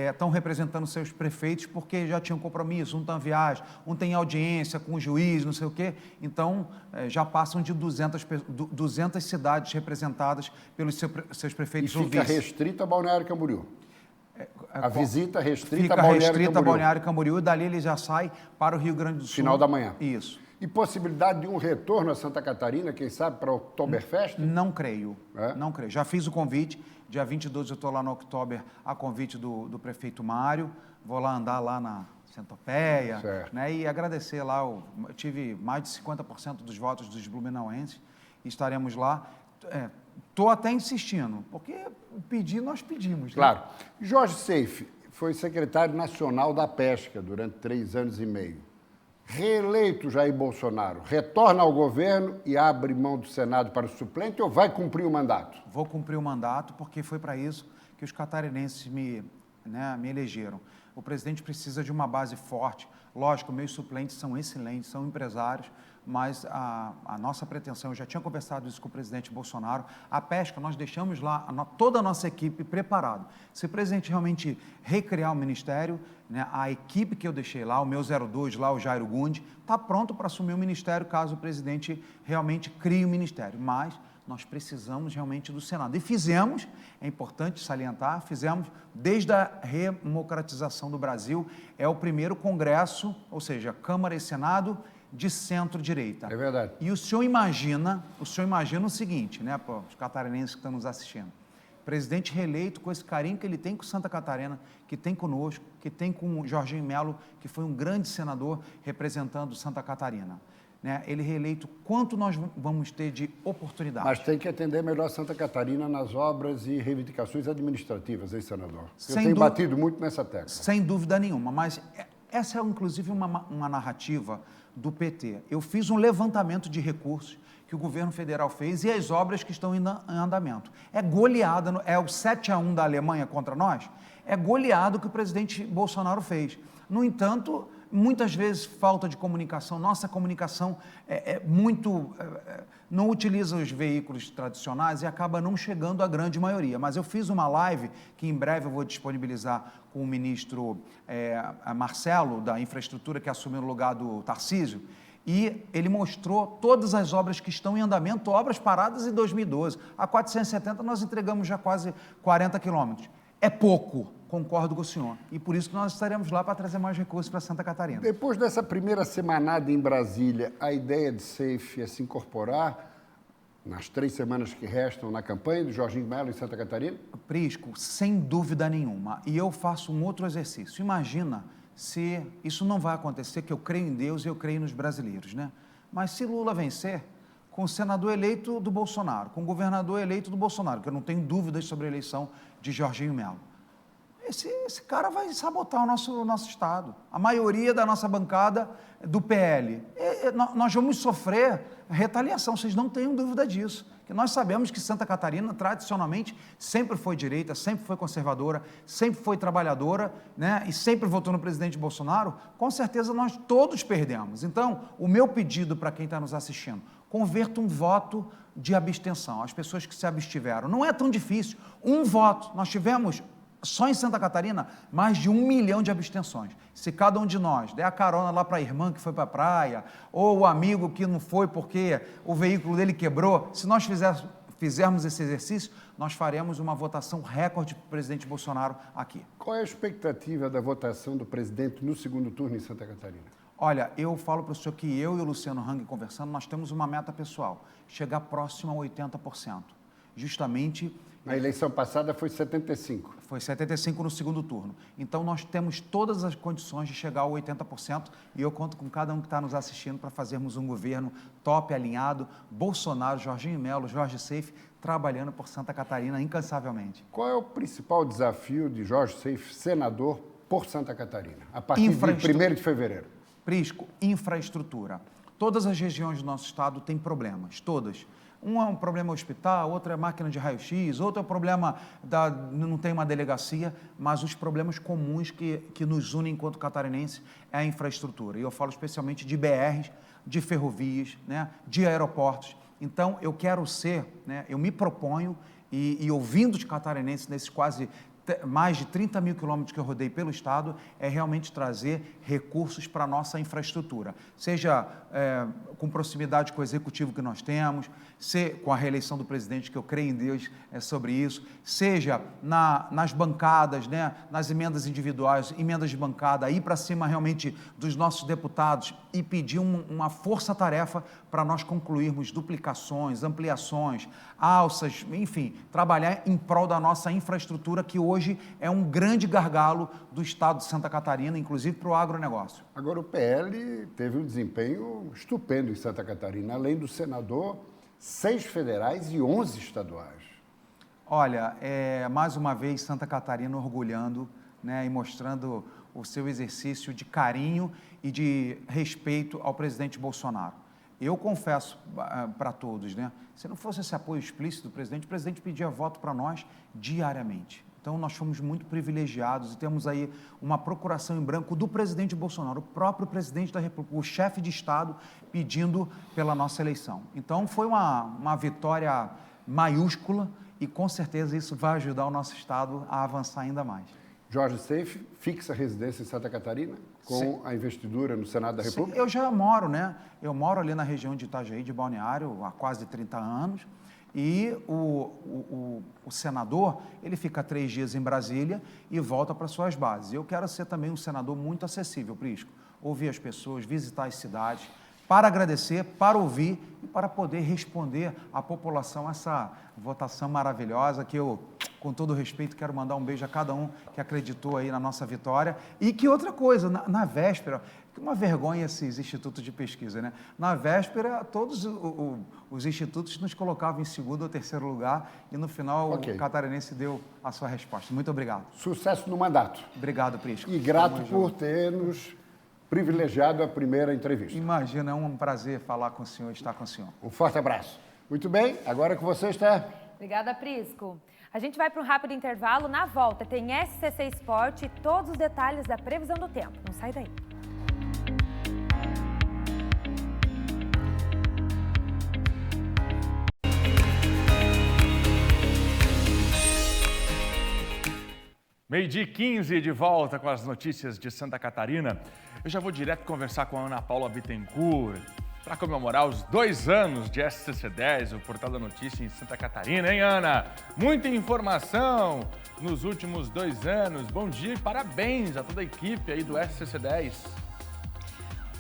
estão representando seus prefeitos porque já tinham compromisso, um tem viagem, um tem audiência com o juiz, não sei o quê. Então, já passam de 200 cidades representadas pelos seus prefeitos. E fica restrito a Balneário Camboriú? A visita restrita fica a Balneário restrita a Camboriú. Balneário Camboriú e dali ele já sai para o Rio Grande do Sul. Final da manhã. Isso. E possibilidade de um retorno a Santa Catarina, quem sabe, para o Oktoberfest? Não creio, não creio. Já fiz o convite, dia 22 eu estou lá no Oktober, a convite do prefeito Mário, vou lá andar lá na Centopeia, né, e agradecer lá, eu tive mais de 50% dos votos dos blumenauenses, e estaremos lá. Estou até insistindo, porque pedir nós pedimos. Né? Claro. Jorge Seife foi secretário nacional da Pesca durante 3 anos e meio. Reeleito Jair Bolsonaro, retorna ao governo e abre mão do Senado para o suplente ou vai cumprir o mandato? Vou cumprir o mandato porque foi para isso que os catarinenses me elegeram. O presidente precisa de uma base forte. Lógico, meus suplentes são excelentes, são empresários, mas a nossa pretensão, eu já tinha conversado isso com o presidente Bolsonaro, a pesca, nós deixamos lá toda a nossa equipe preparada. Se o presidente realmente recriar o ministério, né, a equipe que eu deixei lá, o meu 02 lá, o Jairo Gundi, está pronto para assumir o ministério caso o presidente realmente crie o ministério. Mas nós precisamos realmente do Senado. E fizemos, é importante salientar, fizemos desde a redemocratização do Brasil, é o primeiro congresso, ou seja, Câmara e Senado, de centro-direita. É verdade. E o senhor imagina o seguinte, né, para os catarinenses que estão nos assistindo. Presidente reeleito com esse carinho que ele tem com Santa Catarina, que tem conosco, que tem com o Jorginho Melo, que foi um grande senador representando Santa Catarina. Né? Ele reeleito, quanto nós vamos ter de oportunidade? Mas tem que atender melhor Santa Catarina nas obras e reivindicações administrativas, hein, senador? Eu tenho batido muito nessa tecla. Sem dúvida nenhuma, mas essa é inclusive uma narrativa do PT. Eu fiz um levantamento de recursos que o governo federal fez e as obras que estão em andamento. É goleada, é o 7-1 da Alemanha contra nós, é goleado que o presidente Bolsonaro fez. No entanto, muitas vezes falta de comunicação, nossa comunicação não utiliza os veículos tradicionais e acaba não chegando à grande maioria. Mas eu fiz uma live que em breve eu vou disponibilizar com o ministro Marcelo, da Infraestrutura, que assumiu no lugar do Tarcísio, e ele mostrou todas as obras que estão em andamento, obras paradas em 2012. A 470 nós entregamos já quase 40 quilômetros. É pouco, concordo com o senhor. E por isso que nós estaremos lá para trazer mais recursos para Santa Catarina. Depois dessa primeira semanada em Brasília, a ideia de Seife é se incorporar nas 3 semanas que restam na campanha do Jorginho Melo em Santa Catarina? Prisco, sem dúvida nenhuma. E eu faço um outro exercício. Imagina se isso não vai acontecer, que eu creio em Deus e eu creio nos brasileiros, né? Mas se Lula vencer, com o senador eleito do Bolsonaro, com o governador eleito do Bolsonaro, que eu não tenho dúvidas sobre a eleição de Jorginho Melo, esse cara vai sabotar o nosso Estado. A maioria da nossa bancada do PL. Nós vamos sofrer retaliação, vocês não tenham dúvida disso. Que nós sabemos que Santa Catarina, tradicionalmente, sempre foi direita, sempre foi conservadora, sempre foi trabalhadora, né, e sempre votou no presidente Bolsonaro. Com certeza nós todos perdemos. Então, o meu pedido para quem está nos assistindo, converta um voto de abstenção. As pessoas que se abstiveram. Não é tão difícil. Um voto. Nós tivemos, só em Santa Catarina, mais de 1 milhão de abstenções. Se cada um de nós der a carona lá para a irmã que foi para a praia, ou o amigo que não foi porque o veículo dele quebrou, se nós fizermos esse exercício, nós faremos uma votação recorde para o presidente Bolsonaro aqui. Qual é a expectativa da votação do presidente no segundo turno em Santa Catarina? Olha, eu falo para o senhor que eu e o Luciano Hang conversando, nós temos uma meta pessoal, chegar próximo a 80%. Justamente... Na eleição passada foi 75%. Foi 75% no segundo turno. Então, nós temos todas as condições de chegar a 80% e eu conto com cada um que está nos assistindo para fazermos um governo top, alinhado, Bolsonaro, Jorginho Melo, Jorge Seife, trabalhando por Santa Catarina incansavelmente. Qual é o principal desafio de Jorge Seife, senador, por Santa Catarina, a partir de 1º de fevereiro? Prisco, infraestrutura. Todas as regiões do nosso estado têm problemas, todas. Um é um problema hospital, outro é máquina de raio-x, outro é o problema não tem uma delegacia, mas os problemas comuns que nos unem enquanto catarinense é a infraestrutura. E eu falo especialmente de BRs, de ferrovias, né, de aeroportos. Então, eu quero ser, né, eu me proponho, e ouvindo os catarinenses nesses quase mais de 30 mil quilômetros que eu rodei pelo Estado, é realmente trazer recursos para a nossa infraestrutura. Seja com proximidade com o executivo que nós temos, com a reeleição do presidente, que eu creio em Deus sobre isso, seja nas bancadas, né, nas emendas individuais, emendas de bancada, ir para cima realmente dos nossos deputados e pedir uma força-tarefa para nós concluirmos duplicações, ampliações, alças, enfim, trabalhar em prol da nossa infraestrutura, que hoje é um grande gargalo do Estado de Santa Catarina, inclusive para o agronegócio. Agora, o PL teve um desempenho estupendo em Santa Catarina. Além do senador, 6 federais e 11 estaduais. Olha, mais uma vez Santa Catarina orgulhando, né, e mostrando o seu exercício de carinho e de respeito ao presidente Bolsonaro. Eu confesso para todos, né, se não fosse esse apoio explícito do presidente, o presidente pedia voto para nós diariamente. Então, nós fomos muito privilegiados e temos aí uma procuração em branco do presidente Bolsonaro, o próprio presidente da República, o chefe de Estado, pedindo pela nossa eleição. Então, foi uma vitória maiúscula e, com certeza, isso vai ajudar o nosso Estado a avançar ainda mais. Jorge Seife fixa residência em Santa Catarina, com a investidura no Senado da República? Sim, eu já moro, né? Eu moro ali na região de Itajaí, de Balneário, há quase 30 anos. E o senador, ele fica 3 dias em Brasília e volta para suas bases. Eu quero ser também um senador muito acessível, Prisco. Ouvir as pessoas, visitar as cidades, para agradecer, para ouvir e para poder responder à população essa votação maravilhosa que eu, com todo respeito, quero mandar um beijo a cada um que acreditou aí na nossa vitória. E que outra coisa, na véspera, que uma vergonha esses institutos de pesquisa, né? Na véspera, todos os institutos nos colocavam em segundo ou terceiro lugar e no final o catarinense deu a sua resposta. Muito obrigado. Sucesso no mandato. Obrigado, Prisco. E grato por ter nos privilegiado a primeira entrevista. Imagina, é um prazer falar com o senhor, estar com o senhor. Um forte abraço. Muito bem, agora com você, Esther. Obrigada, Prisco. A gente vai para um rápido intervalo. Na volta tem SCC Esporte e todos os detalhes da previsão do tempo. Não sai daí. Meio-dia 15, de volta com as notícias de Santa Catarina. Eu já vou direto conversar com a Ana Paula Bittencourt para comemorar os 2 anos de SCC10, o Portal da Notícia em Santa Catarina, hein, Ana? Muita informação nos últimos 2 anos. Bom dia e parabéns a toda a equipe aí do SCC10.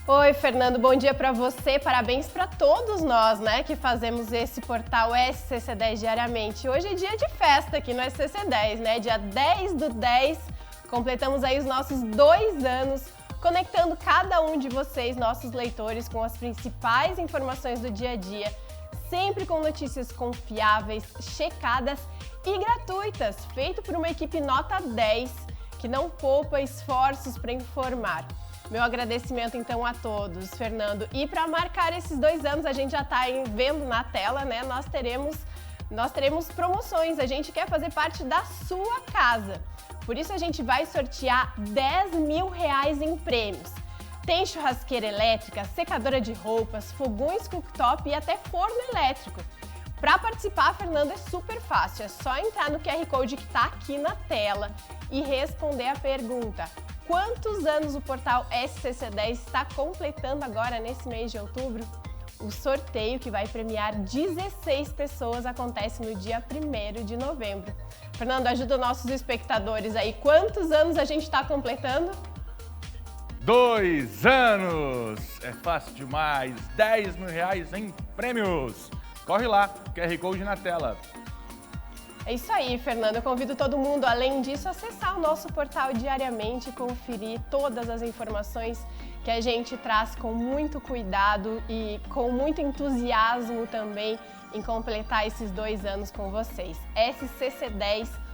Oi, Fernando, bom dia para você, parabéns para todos nós, né, que fazemos esse portal SCC10 diariamente. Hoje é dia de festa aqui no SCC10, né, dia 10/10, completamos aí os nossos 2 anos, conectando cada um de vocês, nossos leitores, com as principais informações do dia a dia, sempre com notícias confiáveis, checadas e gratuitas, feito por uma equipe nota 10, que não poupa esforços para informar. Meu agradecimento, então, a todos, Fernando. E para marcar esses 2 anos, a gente já está vendo na tela, né? Nós teremos promoções. A gente quer fazer parte da sua casa. Por isso, a gente vai sortear R$10 mil em prêmios. Tem churrasqueira elétrica, secadora de roupas, fogões cooktop e até forno elétrico. Para participar, Fernando, é super fácil. É só entrar no QR Code que está aqui na tela e responder a pergunta: quantos anos o portal SCC10 está completando agora nesse mês de outubro? O sorteio, que vai premiar 16 pessoas, acontece no dia 1º de novembro. Fernando, ajuda nossos espectadores aí. Quantos anos a gente está completando? 2 anos! É fácil demais. R$10 mil em prêmios. Corre lá, QR Code na tela. É isso aí, Fernando. Eu convido todo mundo, além disso, a acessar o nosso portal diariamente e conferir todas as informações que a gente traz com muito cuidado e com muito entusiasmo também em completar esses 2 anos com vocês. scc10.com.br.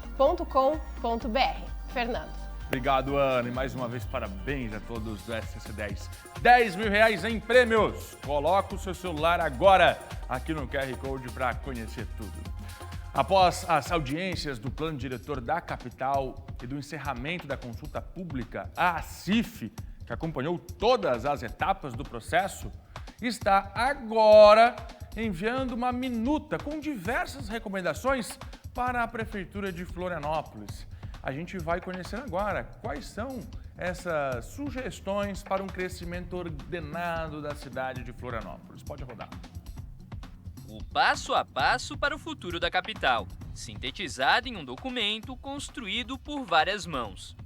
Fernando. Obrigado, Ana. E mais uma vez, parabéns a todos do SCC10. R$10 mil em prêmios. Coloca o seu celular agora aqui no QR Code para conhecer tudo. Após as audiências do plano diretor da capital e do encerramento da consulta pública, a CIF, que acompanhou todas as etapas do processo, está agora enviando uma minuta com diversas recomendações para a Prefeitura de Florianópolis. A gente vai conhecer agora quais são essas sugestões para um crescimento ordenado da cidade de Florianópolis. Pode rodar. O passo a passo para o futuro da capital, sintetizado em um documento construído por várias mãos.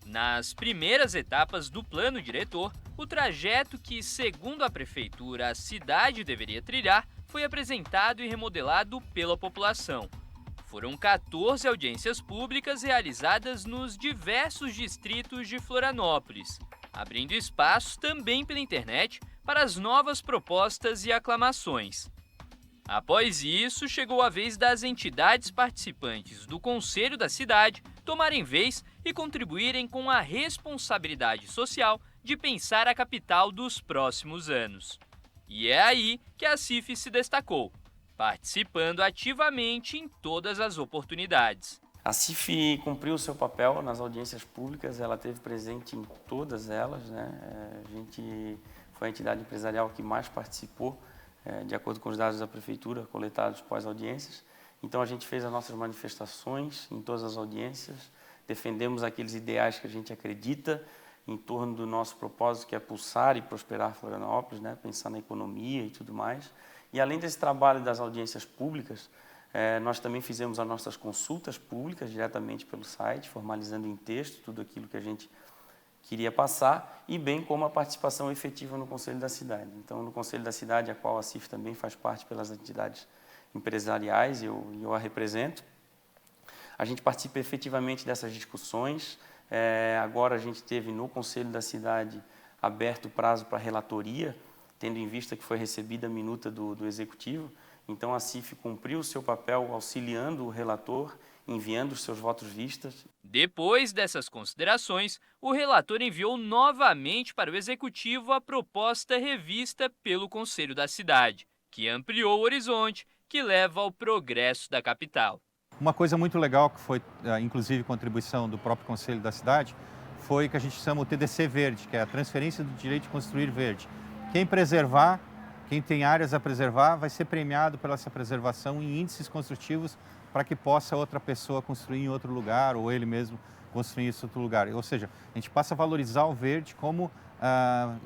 Nas primeiras etapas do plano diretor, o trajeto que, segundo a prefeitura, a cidade deveria trilhar foi apresentado e remodelado pela população. Foram 14 audiências públicas realizadas nos diversos distritos de Florianópolis, abrindo espaços também pela internet para as novas propostas e aclamações. Após isso, chegou a vez das entidades participantes do Conselho da Cidade tomarem vez e contribuírem com a responsabilidade social de pensar a capital dos próximos anos. E é aí que a CIF se destacou, participando ativamente em todas as oportunidades. A CIF cumpriu o seu papel nas audiências públicas, ela esteve presente em todas elas, né? A gente foi a entidade empresarial que mais participou, de acordo com os dados da prefeitura coletados pós-audiências. Então a gente fez as nossas manifestações em todas as audiências, defendemos aqueles ideais que a gente acredita em torno do nosso propósito, que é pulsar e prosperar Florianópolis, né? Pensar na economia e tudo mais. E além desse trabalho das audiências públicas, nós também fizemos as nossas consultas públicas diretamente pelo site, formalizando em texto tudo aquilo que a gente queria passar, e bem como a participação efetiva no Conselho da Cidade. Então, no Conselho da Cidade, a qual a CIF também faz parte pelas entidades empresariais, eu a represento, a gente participa efetivamente dessas discussões. Agora a gente teve no Conselho da Cidade aberto o prazo para relatoria, tendo em vista que foi recebida a minuta do Executivo. Então, a CIF cumpriu o seu papel auxiliando o relator, enviando os seus votos vistas. Depois dessas considerações, o relator enviou novamente para o Executivo a proposta revista pelo Conselho da Cidade, que ampliou o horizonte que leva ao progresso da capital. Uma coisa muito legal que foi, inclusive, contribuição do próprio Conselho da Cidade, foi o que a gente chama o TDC Verde, que é a transferência do direito de construir verde. Quem preservar, quem tem áreas a preservar, vai ser premiado pela essa preservação em índices construtivos para que possa outra pessoa construir em outro lugar ou ele mesmo construir em outro lugar. Ou seja, a gente passa a valorizar o verde como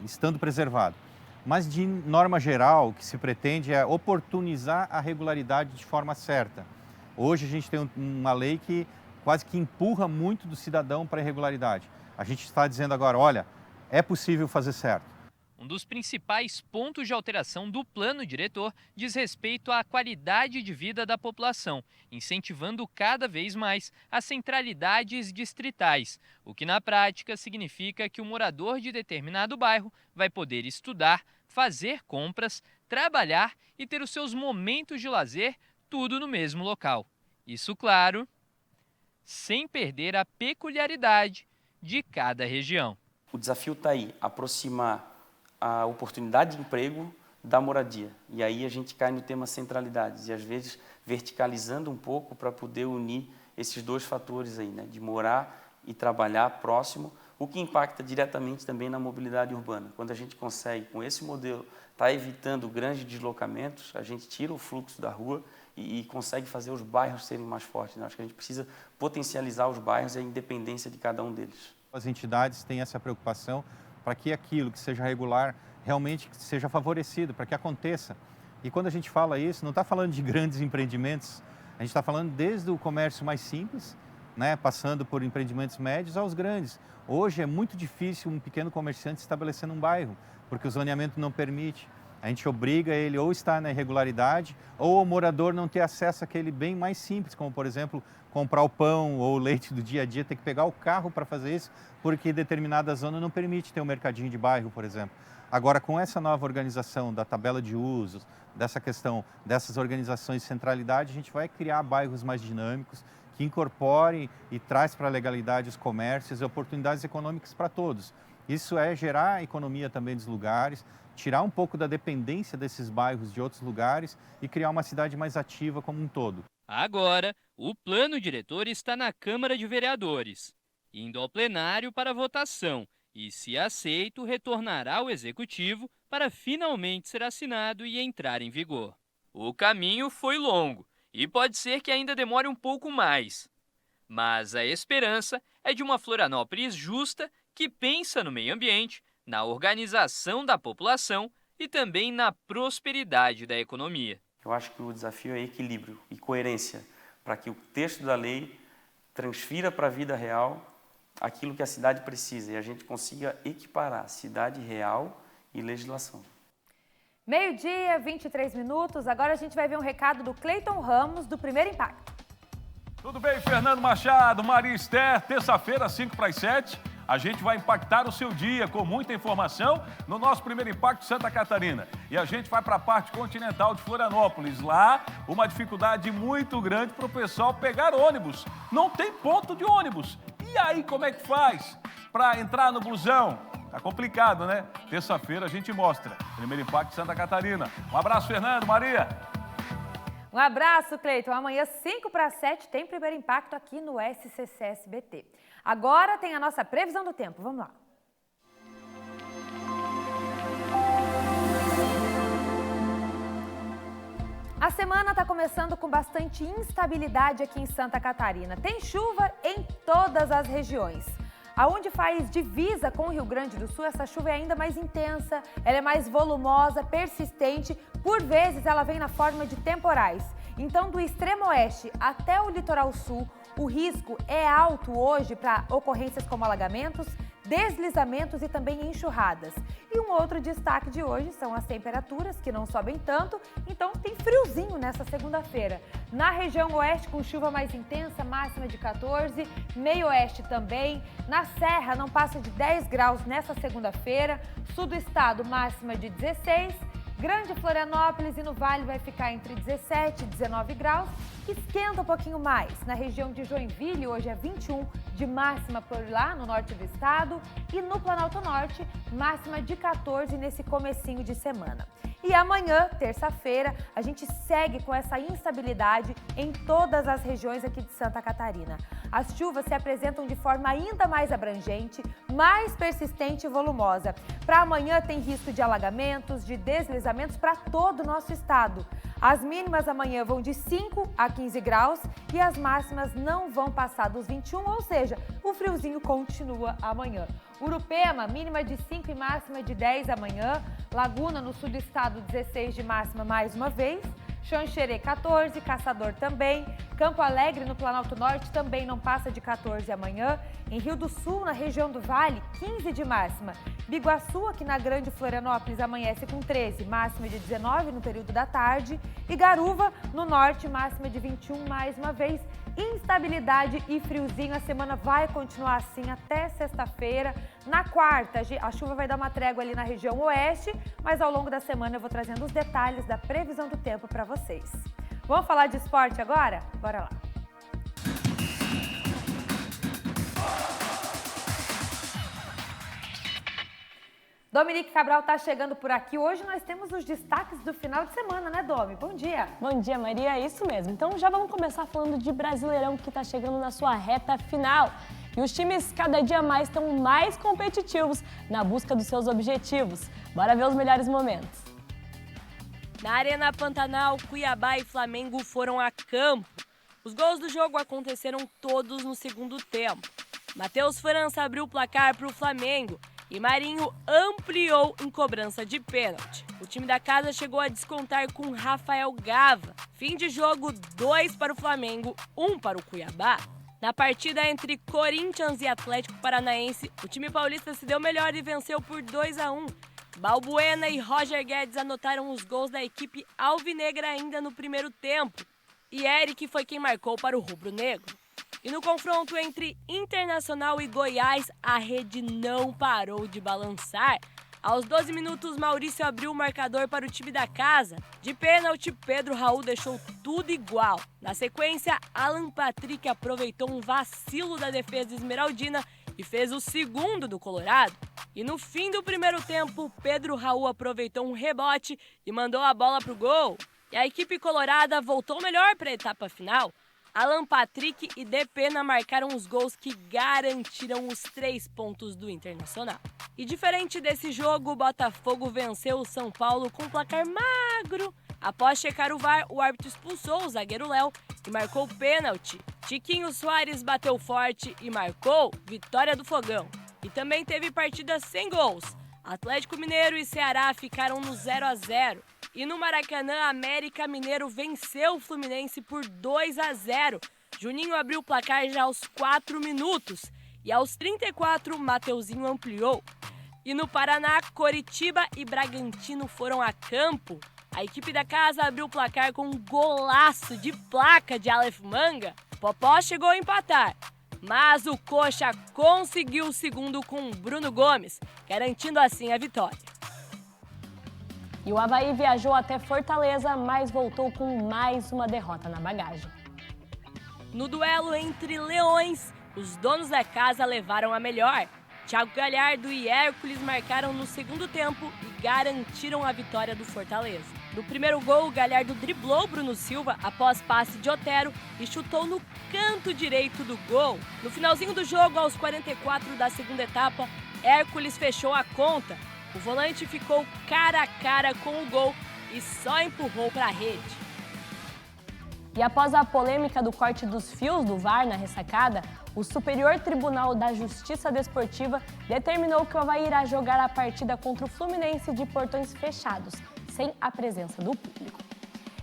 estando preservado. Mas, de norma geral, o que se pretende é oportunizar a regularidade de forma certa. Hoje a gente tem uma lei que quase que empurra muito do cidadão para a irregularidade. A gente está dizendo agora, olha, é possível fazer certo. Um dos principais pontos de alteração do plano diretor diz respeito à qualidade de vida da população, incentivando cada vez mais as centralidades distritais, o que na prática significa que o morador de determinado bairro vai poder estudar, fazer compras, trabalhar e ter os seus momentos de lazer tudo no mesmo local. Isso, claro, sem perder a peculiaridade de cada região. O desafio está aí, aproximar a oportunidade de emprego da moradia. E aí a gente cai no tema centralidades e, às vezes, verticalizando um pouco para poder unir esses dois fatores aí, né? De morar e trabalhar próximo, o que impacta diretamente também na mobilidade urbana. Quando a gente consegue, com esse modelo, estar evitando grandes deslocamentos, a gente tira o fluxo da rua e consegue fazer os bairros serem mais fortes, né? Acho que a gente precisa potencializar os bairros e a independência de cada um deles. As entidades têm essa preocupação para que aquilo que seja regular realmente seja favorecido, para que aconteça. E quando a gente fala isso, não está falando de grandes empreendimentos, a gente está falando desde o comércio mais simples, né, passando por empreendimentos médios aos grandes. Hoje é muito difícil um pequeno comerciante estabelecer num bairro, porque o zoneamento não permite. A gente obriga ele ou estar na irregularidade, ou o morador não ter acesso àquele bem mais simples, como, por exemplo, comprar o pão ou o leite do dia a dia, ter que pegar o carro para fazer isso, porque determinada zona não permite ter um mercadinho de bairro, por exemplo. Agora, com essa nova organização da tabela de usos, dessa questão dessas organizações de centralidade, a gente vai criar bairros mais dinâmicos, que incorporem e traz para a legalidade os comércios e oportunidades econômicas para todos. Isso é gerar economia também dos lugares, tirar um pouco da dependência desses bairros de outros lugares e criar uma cidade mais ativa como um todo. Agora, o plano diretor está na Câmara de Vereadores, indo ao plenário para votação e, se aceito, retornará ao Executivo para finalmente ser assinado e entrar em vigor. O caminho foi longo e pode ser que ainda demore um pouco mais. Mas a esperança é de uma Florianópolis justa que pensa no meio ambiente, na organização da população e também na prosperidade da economia. Eu acho que o desafio é equilíbrio e coerência, para que o texto da lei transfira para a vida real aquilo que a cidade precisa e a gente consiga equiparar cidade real e legislação. Meio-dia, 23 minutos. Agora a gente vai ver um recado do Cleiton Ramos, do Primeiro Impacto. Tudo bem, Fernando Machado, Maria Esther, terça-feira, 5:07. A gente vai impactar o seu dia com muita informação no nosso Primeiro Impacto Santa Catarina. E a gente vai para a parte continental de Florianópolis. Lá, uma dificuldade muito grande para o pessoal pegar ônibus. Não tem ponto de ônibus. E aí, como é que faz para entrar no busão? Tá complicado, né? Terça-feira a gente mostra. Primeiro Impacto Santa Catarina. Um abraço, Fernando, Maria. Um abraço, Cleiton. Amanhã, 5:07, tem Primeiro Impacto aqui no SCC-SBT. Agora tem a nossa previsão do tempo. Vamos lá. A semana está começando com bastante instabilidade aqui em Santa Catarina. Tem chuva em todas as regiões. Aonde faz divisa com o Rio Grande do Sul, essa chuva é ainda mais intensa, ela é mais volumosa, persistente, por vezes ela vem na forma de temporais. Então, do extremo oeste até o litoral sul, o risco é alto hoje para ocorrências como alagamentos, deslizamentos e também enxurradas. E um outro destaque de hoje são as temperaturas, que não sobem tanto, então tem friozinho nessa segunda-feira. Na região oeste, com chuva mais intensa, máxima de 14, meio oeste também. Na Serra, não passa de 10 graus nessa segunda-feira. Sul do estado, máxima de 16. Grande Florianópolis e no Vale vai ficar entre 17 e 19 graus. Esquenta um pouquinho mais. Na região de Joinville, hoje é 21 de máxima por lá, no norte do estado. E no Planalto Norte, máxima de 14 nesse comecinho de semana. E amanhã, terça-feira, a gente segue com essa instabilidade em todas as regiões aqui de Santa Catarina. As chuvas se apresentam de forma ainda mais abrangente, mais persistente e volumosa. Para amanhã tem risco de alagamentos, de deslizamentos para todo o nosso estado. As mínimas amanhã vão de 5 a 15 graus e as máximas não vão passar dos 21, ou seja, o friozinho continua amanhã. Urupema, mínima de 5 e máxima de 10 amanhã. Laguna, no sul do estado, 16 de máxima mais uma vez. Xanxerê, 14, Caçador também. Campo Alegre, no Planalto Norte, também não passa de 14 amanhã. Em Rio do Sul, na região do Vale, 15 de máxima. Biguaçu, aqui na Grande Florianópolis, amanhece com 13, máxima de 19 no período da tarde. E Garuva, no norte, máxima de 21 mais uma vez. Instabilidade e friozinho, a semana vai continuar assim até sexta-feira. Na quarta, a chuva vai dar uma trégua ali na região oeste, mas ao longo da semana eu vou trazendo os detalhes da previsão do tempo para vocês. Vamos falar de esporte agora? Bora lá! Dominique Cabral está chegando por aqui. Hoje nós temos os destaques do final de semana, né, Domi? Bom dia. Bom dia, Maria. É isso mesmo. Então já vamos começar falando de Brasileirão, que está chegando na sua reta final. E os times cada dia mais estão mais competitivos na busca dos seus objetivos. Bora ver os melhores momentos. Na Arena Pantanal, Cuiabá e Flamengo foram a campo. Os gols do jogo aconteceram todos no segundo tempo. Matheus França abriu o placar para o Flamengo e Marinho ampliou em cobrança de pênalti. O time da casa chegou a descontar com Rafael Gava. Fim de jogo, 2 para o Flamengo, 1 para o Cuiabá. Na partida entre Corinthians e Atlético Paranaense, o time paulista se deu melhor e venceu por 2-1. Balbuena e Roger Guedes anotaram os gols da equipe alvinegra ainda no primeiro tempo. E Eric foi quem marcou para o rubro-negro. E no confronto entre Internacional e Goiás, a rede não parou de balançar. Aos 12 minutos, Maurício abriu o marcador para o time da casa. De pênalti, Pedro Raul deixou tudo igual. Na sequência, Alan Patrick aproveitou um vacilo da defesa esmeraldina e fez o segundo do Colorado. E no fim do primeiro tempo, Pedro Raul aproveitou um rebote e mandou a bola para o gol. E a equipe colorada voltou melhor para a etapa final. Alan Patrick e Depena marcaram os gols que garantiram os 3 pontos do Internacional. E diferente desse jogo, o Botafogo venceu o São Paulo com um placar magro. Após checar o VAR, o árbitro expulsou o zagueiro Léo e marcou o pênalti. Tiquinho Soares bateu forte e marcou vitória do Fogão. E também teve partida sem gols. Atlético Mineiro e Ceará ficaram no 0-0. E no Maracanã, América Mineiro venceu o Fluminense por 2-0. Juninho abriu o placar já aos 4 minutos. E aos 34, Mateuzinho ampliou. E no Paraná, Coritiba e Bragantino foram a campo. A equipe da casa abriu o placar com um golaço de placa de Aleph Manga. Popó chegou a empatar, mas o Coxa conseguiu o segundo com Bruno Gomes, garantindo assim a vitória. E o Avaí viajou até Fortaleza, mas voltou com mais uma derrota na bagagem. No duelo entre Leões, os donos da casa levaram a melhor. Thiago Galhardo e Hércules marcaram no segundo tempo e garantiram a vitória do Fortaleza. No primeiro gol, Galhardo driblou Bruno Silva após passe de Otero e chutou no canto direito do gol. No finalzinho do jogo, aos 44 da segunda etapa, Hércules fechou a conta. O volante ficou cara a cara com o gol e só empurrou para a rede. E após a polêmica do corte dos fios do VAR na ressacada, o Superior Tribunal da Justiça Desportiva determinou que o Avaí irá jogar a partida contra o Fluminense de portões fechados, sem a presença do público.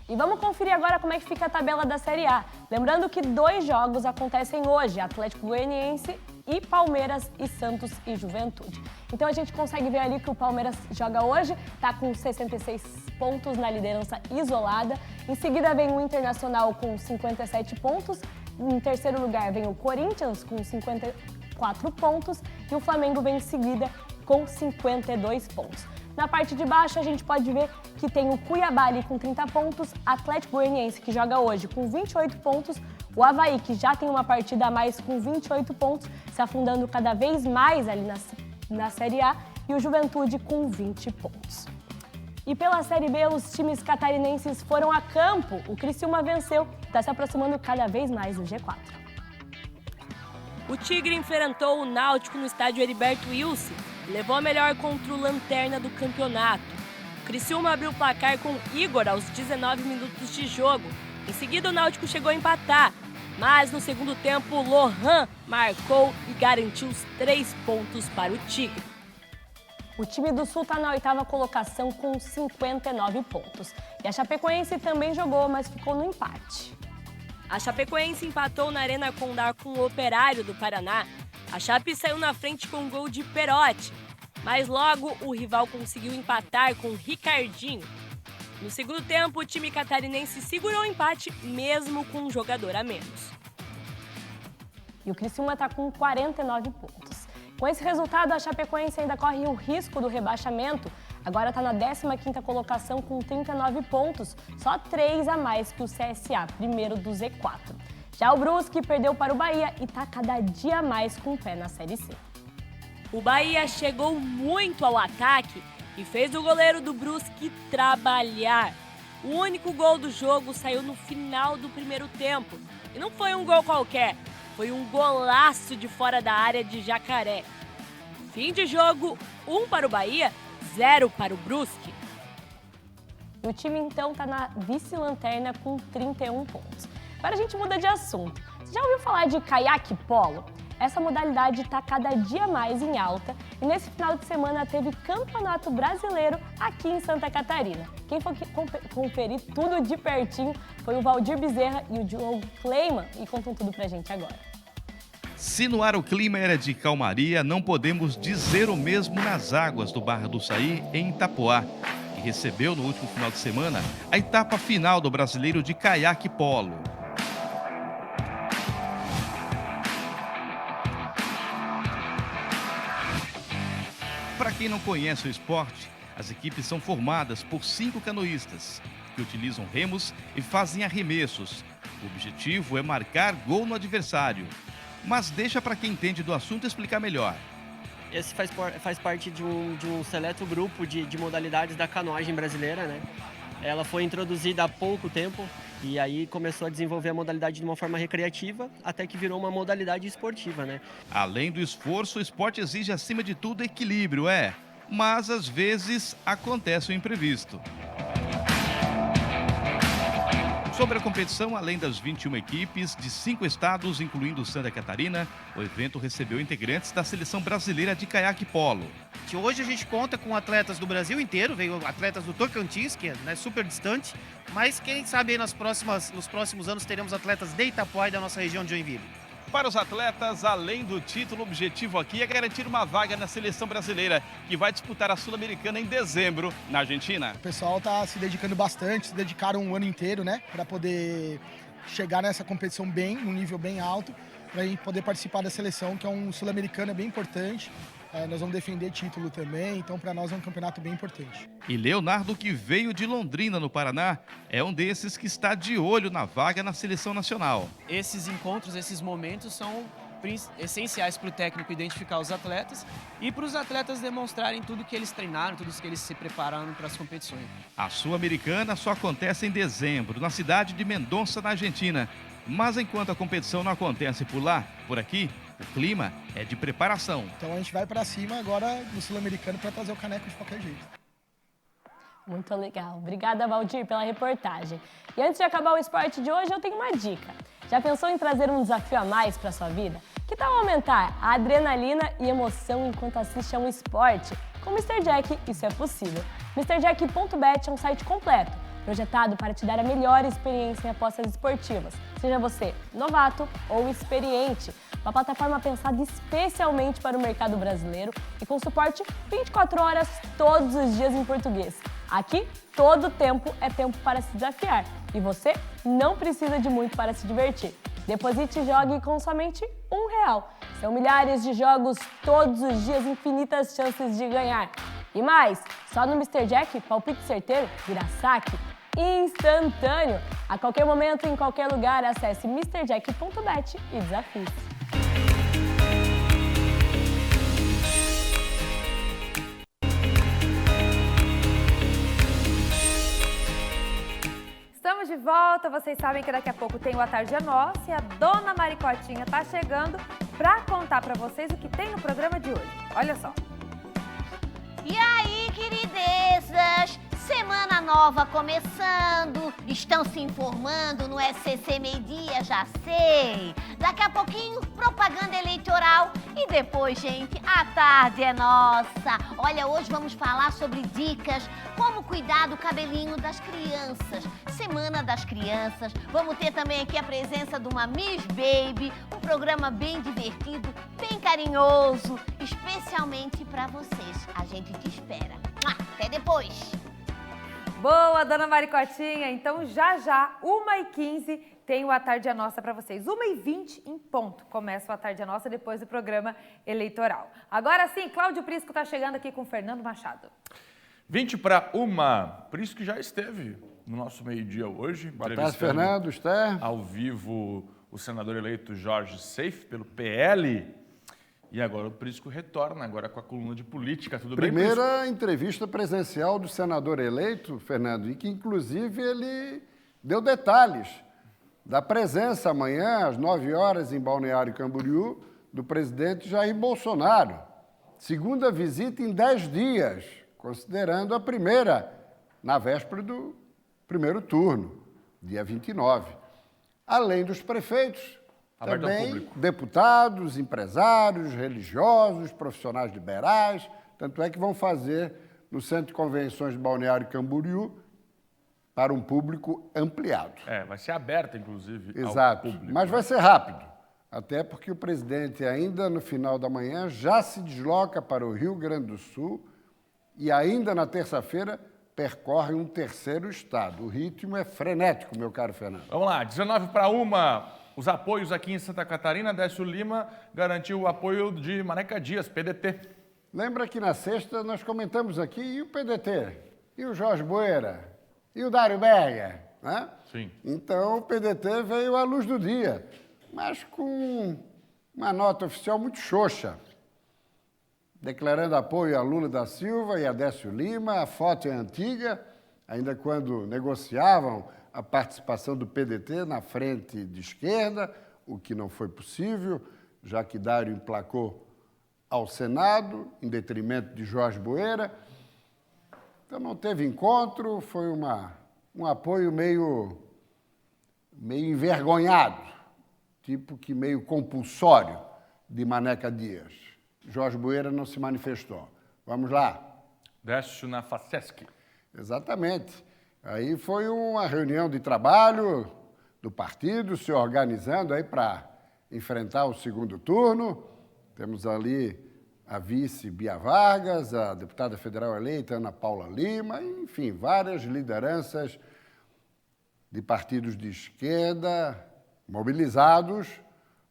E vamos conferir agora como é que fica a tabela da Série A. Lembrando que 2 jogos acontecem hoje, Atlético Goianiense e Palmeiras e Santos e Juventude. Então a gente consegue ver ali que o Palmeiras joga hoje, está com 66 pontos na liderança isolada. Em seguida vem o Internacional com 57 pontos. Em terceiro lugar vem o Corinthians com 54 pontos e o Flamengo vem em seguida com 52 pontos. Na parte de baixo a gente pode ver que tem o Cuiabá ali com 30 pontos, Atlético Goianiense que joga hoje com 28 pontos, o Avaí que já tem uma partida a mais com 28 pontos, se afundando cada vez mais ali na Série A e o Juventude com 20 pontos. E pela Série B, os times catarinenses foram a campo. O Criciúma venceu e está se aproximando cada vez mais do G4. O Tigre enfrentou o Náutico no estádio Heriberto Wilson e levou a melhor contra o lanterna do campeonato. O Criciúma abriu o placar com Igor aos 19 minutos de jogo. Em seguida, o Náutico chegou a empatar, mas no segundo tempo, Lohan marcou e garantiu os 3 pontos para o Tigre. O time do Sul está na 8ª colocação com 59 pontos. E a Chapecoense também jogou, mas ficou no empate. A Chapecoense empatou na Arena Condá com o Operário do Paraná. A Chape saiu na frente com um gol de Perotti, mas logo o rival conseguiu empatar com Ricardinho. No segundo tempo, o time catarinense segurou o empate, mesmo com um jogador a menos. E o Criciúma está com 49 pontos. Com esse resultado, a Chapecoense ainda corre o risco do rebaixamento. Agora está na 15ª colocação com 39 pontos, só 3 a mais que o CSA, primeiro do Z4. Já o Brusque perdeu para o Bahia e está cada dia mais com o pé na Série C. O Bahia chegou muito ao ataque e fez o goleiro do Brusque trabalhar. O único gol do jogo saiu no final do primeiro tempo. E não foi um gol qualquer, foi um golaço de fora da área de Jacaré. Fim de jogo, 1 para o Bahia, 0 para o Brusque. O time então está na vice-lanterna com 31 pontos. Agora a gente muda de assunto. Você já ouviu falar de caiaque polo? Essa modalidade está cada dia mais em alta e nesse final de semana teve Campeonato Brasileiro aqui em Santa Catarina. Quem foi conferir tudo de pertinho foi o Valdir Bezerra e o Diogo Kleiman e contam tudo pra gente agora. Se no ar o clima era de calmaria, não podemos dizer o mesmo nas águas do Barra do Saí, em Itapoá, que recebeu no último final de semana a etapa final do Brasileiro de Caiaque Polo. Para quem não conhece o esporte, as equipes são formadas por 5 canoístas, que utilizam remos e fazem arremessos. O objetivo é marcar gol no adversário. Mas deixa para quem entende do assunto explicar melhor. Esse faz parte de um seleto grupo de modalidades da canoagem brasileira, né? Ela foi introduzida há pouco tempo e aí começou a desenvolver a modalidade de uma forma recreativa até que virou uma modalidade esportiva, né? Além do esforço, o esporte exige acima de tudo equilíbrio, mas às vezes acontece o imprevisto. Sobre a competição, além das 21 equipes de 5 estados, incluindo Santa Catarina, o evento recebeu integrantes da seleção brasileira de caiaque polo. Hoje a gente conta com atletas do Brasil inteiro, veio atletas do Tocantins, que é super distante, mas quem sabe aí nos próximos anos teremos atletas de Itapuá e da nossa região de Joinville. Para os atletas, além do título, o objetivo aqui é garantir uma vaga na seleção brasileira, que vai disputar a Sul-Americana em dezembro, na Argentina. O pessoal está se dedicando bastante, se dedicaram um ano inteiro, né, para poder chegar nessa competição num nível bem alto, para a gente poder participar da seleção, que é um sul-americano bem importante. Nós vamos defender título também, então para nós é um campeonato bem importante. E Leonardo, que veio de Londrina, no Paraná, é um desses que está de olho na vaga na seleção nacional. Esses encontros, esses momentos são essenciais para o técnico identificar os atletas e para os atletas demonstrarem tudo que eles treinaram, tudo que eles se prepararam para as competições. A Sul-Americana só acontece em dezembro, na cidade de Mendonça, na Argentina. Mas enquanto a competição não acontece por lá, por aqui, o clima é de preparação. Então a gente vai para cima agora no Sul-Americano para trazer o caneco de qualquer jeito. Muito legal. Obrigada, Valdir, pela reportagem. E antes de acabar o esporte de hoje, eu tenho uma dica. Já pensou em trazer um desafio a mais para sua vida? Que tal aumentar a adrenalina e emoção enquanto assiste a um esporte? Com o Mr. Jack, isso é possível. MrJack.bet é um site completo, projetado para te dar a melhor experiência em apostas esportivas. Seja você novato ou experiente. Uma plataforma pensada especialmente para o mercado brasileiro e com suporte 24 horas todos os dias em português. Aqui, todo tempo é tempo para se desafiar e você não precisa de muito para se divertir. Deposite e jogue com somente R$1. São milhares de jogos todos os dias, infinitas chances de ganhar. E mais, só no Mr. Jack, palpite certeiro vira saque instantâneo. A qualquer momento, em qualquer lugar, acesse MrJack.bet e desafie-se. Estamos de volta, vocês sabem que daqui a pouco tem o A Tarde é Nossa e a Dona Maricotinha tá chegando para contar para vocês o que tem no programa de hoje. Olha só. E aí, queridezas? Semana nova começando, estão se informando no SCC Meio-Dia, já sei. Daqui a pouquinho, propaganda eleitoral e depois, gente, a tarde é nossa. Olha, hoje vamos falar sobre dicas, como cuidar do cabelinho das crianças. Semana das Crianças, vamos ter também aqui a presença de uma Miss Baby, um programa bem divertido, bem carinhoso, especialmente para vocês. A gente te espera. Até depois! Boa, Dona Maricotinha. Então, já, 1h15, tem o A Tarde é Nossa para vocês. 1h20 em ponto. Começa o A Tarde é Nossa depois do programa eleitoral. Agora sim, Cláudio Prisco está chegando aqui com o Fernando Machado. 20 para 1. Prisco já esteve no nosso meio-dia hoje. Boa tarde, Fernando, Esther. Ao vivo, o senador eleito Jorge Seife, pelo PL. E agora o Prisco retorna, agora com a coluna de política. Tudo bem, Prisco? Primeira entrevista presencial do senador eleito, Fernando, e que inclusive ele deu detalhes da presença amanhã, às 9 horas, em Balneário Camboriú, do presidente Jair Bolsonaro. Segunda visita em 10 dias, considerando a primeira, na véspera do primeiro turno, dia 29. Além dos prefeitos, também deputados, empresários, religiosos, profissionais liberais, tanto é que vão fazer no Centro de Convenções de Balneário Camboriú para um público ampliado. Vai ser aberto, inclusive, Exato, ao público. Mas vai ser rápido, até porque o presidente ainda no final da manhã já se desloca para o Rio Grande do Sul e ainda na terça-feira percorre um terceiro estado. O ritmo é frenético, meu caro Fernando. Vamos lá, 19 para 1. Os apoios aqui em Santa Catarina, Décio Lima garantiu o apoio de Maneca Dias, PDT. Lembra que na sexta nós comentamos aqui, e o PDT? E o Jorge Boeira? E o Dário Berger? Né? Sim. Então o PDT veio à luz do dia, mas com uma nota oficial muito xoxa, declarando apoio a Lula da Silva e a Décio Lima. A foto é antiga, ainda quando negociavam a participação do PDT na frente de esquerda, o que não foi possível, já que Dário emplacou ao Senado, em detrimento de Jorge Boeira. Então não teve encontro, foi um apoio meio meio envergonhado, tipo que meio compulsório, de Maneca Dias. Jorge Bueira não se manifestou. Vamos lá. Décio na Facesc. Exatamente. Aí foi uma reunião de trabalho do partido, se organizando aí para enfrentar o segundo turno. Temos ali a vice Bia Vargas, a deputada federal eleita Ana Paula Lima, enfim, várias lideranças de partidos de esquerda mobilizados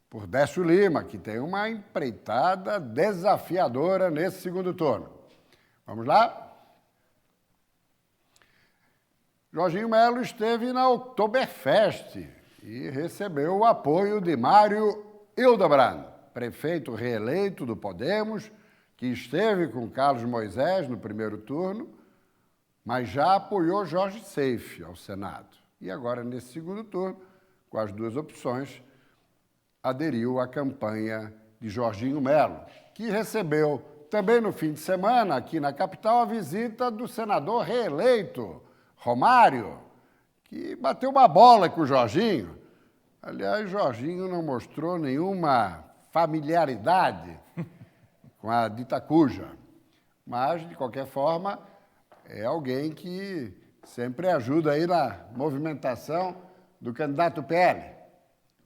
por Décio Lima, que tem uma empreitada desafiadora nesse segundo turno. Vamos lá? Jorginho Melo esteve na Oktoberfest e recebeu o apoio de Mário Hildebrand, prefeito reeleito do Podemos, que esteve com Carlos Moisés no primeiro turno, mas já apoiou Jorge Seife ao Senado. E agora, nesse segundo turno, com as duas opções, aderiu à campanha de Jorginho Melo, que recebeu também no fim de semana, aqui na capital, a visita do senador reeleito, Romário, que bateu uma bola com o Jorginho. Aliás, Jorginho não mostrou nenhuma familiaridade com a dita cuja. Mas, de qualquer forma, é alguém que sempre ajuda aí na movimentação do candidato PL.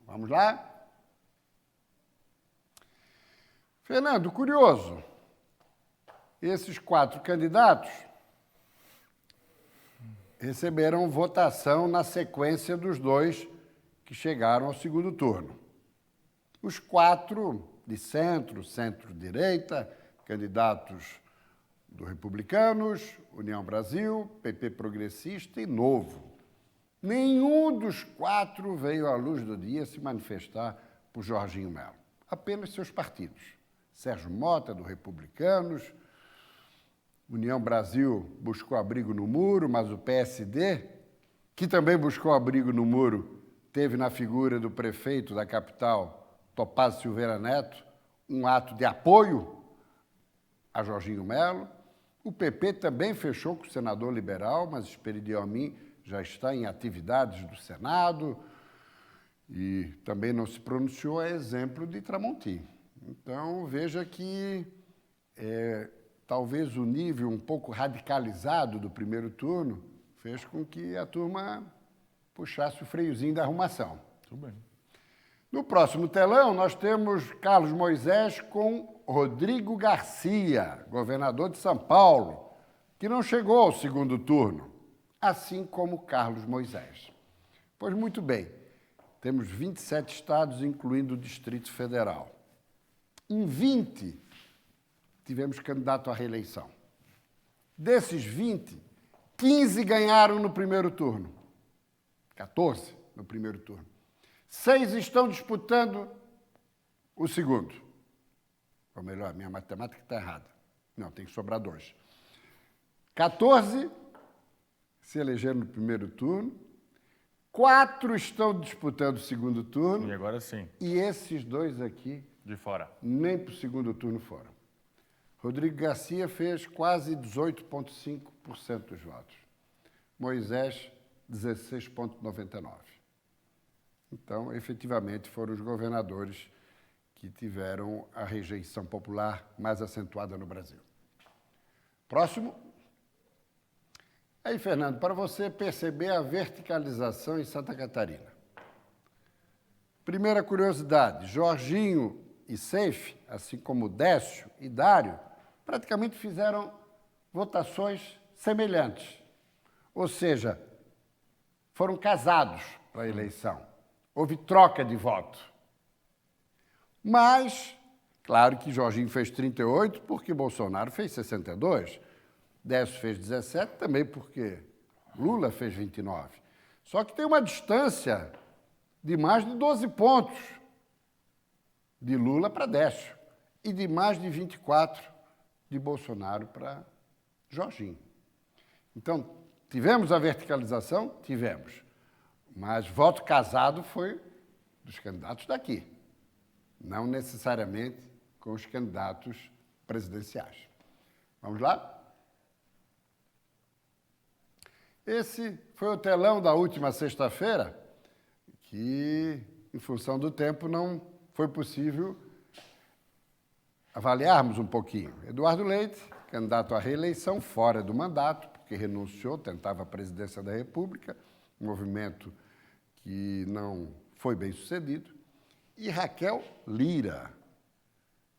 Vamos lá? Fernando, curioso, esses 4 candidatos receberam votação na sequência dos 2 que chegaram ao segundo turno. Os 4 de centro, centro-direita, candidatos do Republicanos, União Brasil, PP Progressista e Novo. Nenhum dos 4 veio à luz do dia se manifestar por Jorginho Melo. Apenas seus partidos. Sérgio Mota, do Republicanos, União Brasil buscou abrigo no muro, mas o PSD, que também buscou abrigo no muro, teve na figura do prefeito da capital, Topázio Silveira Neto, um ato de apoio a Jorginho Melo. O PP também fechou com o senador liberal, mas Esperidião Amin já está em atividades do Senado e também não se pronunciou, a exemplo de Tramontim. Então, veja que talvez o nível um pouco radicalizado do primeiro turno fez com que a turma puxasse o freiozinho da arrumação. Tudo bem. No próximo telão, nós temos Carlos Moisés com Rodrigo Garcia, governador de São Paulo, que não chegou ao segundo turno, assim como Carlos Moisés. Pois muito bem, temos 27 estados, incluindo o Distrito Federal. Em 20, tivemos candidato à reeleição. Desses 20, 15 ganharam no primeiro turno. 14 no primeiro turno. 6 estão disputando o segundo. Ou melhor, minha matemática está errada. Não, tem que sobrar 2. 14 se elegeram no primeiro turno. 4 estão disputando o segundo turno. E agora sim. E esses 2 aqui... De fora. Nem para o segundo turno foram. Rodrigo Garcia fez quase 18,5% dos votos. Moisés, 16,99%. Então, efetivamente, foram os governadores que tiveram a rejeição popular mais acentuada no Brasil. Próximo. Aí, Fernando, para você perceber a verticalização em Santa Catarina. Primeira curiosidade, Jorginho e Seife, assim como Décio e Dário, praticamente fizeram votações semelhantes. Ou seja, foram casados para a eleição. Houve troca de voto. Mas, claro que Jorginho fez 38, porque Bolsonaro fez 62. Décio fez 17, também porque Lula fez 29. Só que tem uma distância de mais de 12 pontos de Lula para Décio e de mais de 24 de Bolsonaro para Jorginho. Então, tivemos a verticalização? Tivemos. Mas voto casado foi dos candidatos daqui, não necessariamente com os candidatos presidenciais. Vamos lá? Esse foi o telão da última sexta-feira, que, em função do tempo, não foi possível avaliarmos um pouquinho. Eduardo Leite, candidato à reeleição, fora do mandato, porque renunciou, tentava a presidência da República, um movimento que não foi bem sucedido. E Raquel Lira,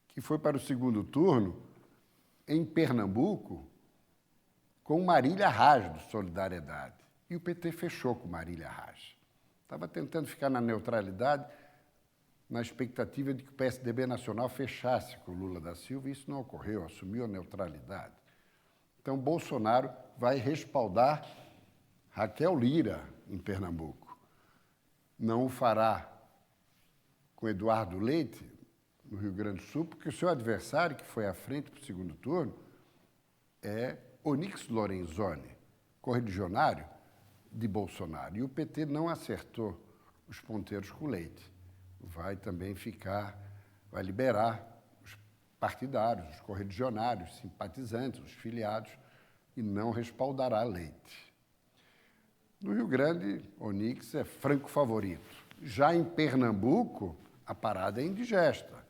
que foi para o segundo turno em Pernambuco com Marília Reis, do Solidariedade. E o PT fechou com Marília Reis. Estava tentando ficar na neutralidade, na expectativa de que o PSDB nacional fechasse com Lula da Silva, e isso não ocorreu, assumiu a neutralidade. Então, Bolsonaro vai respaldar Raquel Lira em Pernambuco. Não o fará com Eduardo Leite, no Rio Grande do Sul, porque o seu adversário, que foi à frente para o segundo turno, é Onyx Lorenzoni, correligionário de Bolsonaro. E o PT não acertou os ponteiros com Leite. Vai também vai liberar os partidários, os correligionários, os simpatizantes, os filiados, e não respaldará Leite. No Rio Grande, Onyx é franco favorito. Já em Pernambuco, a parada é indigesta,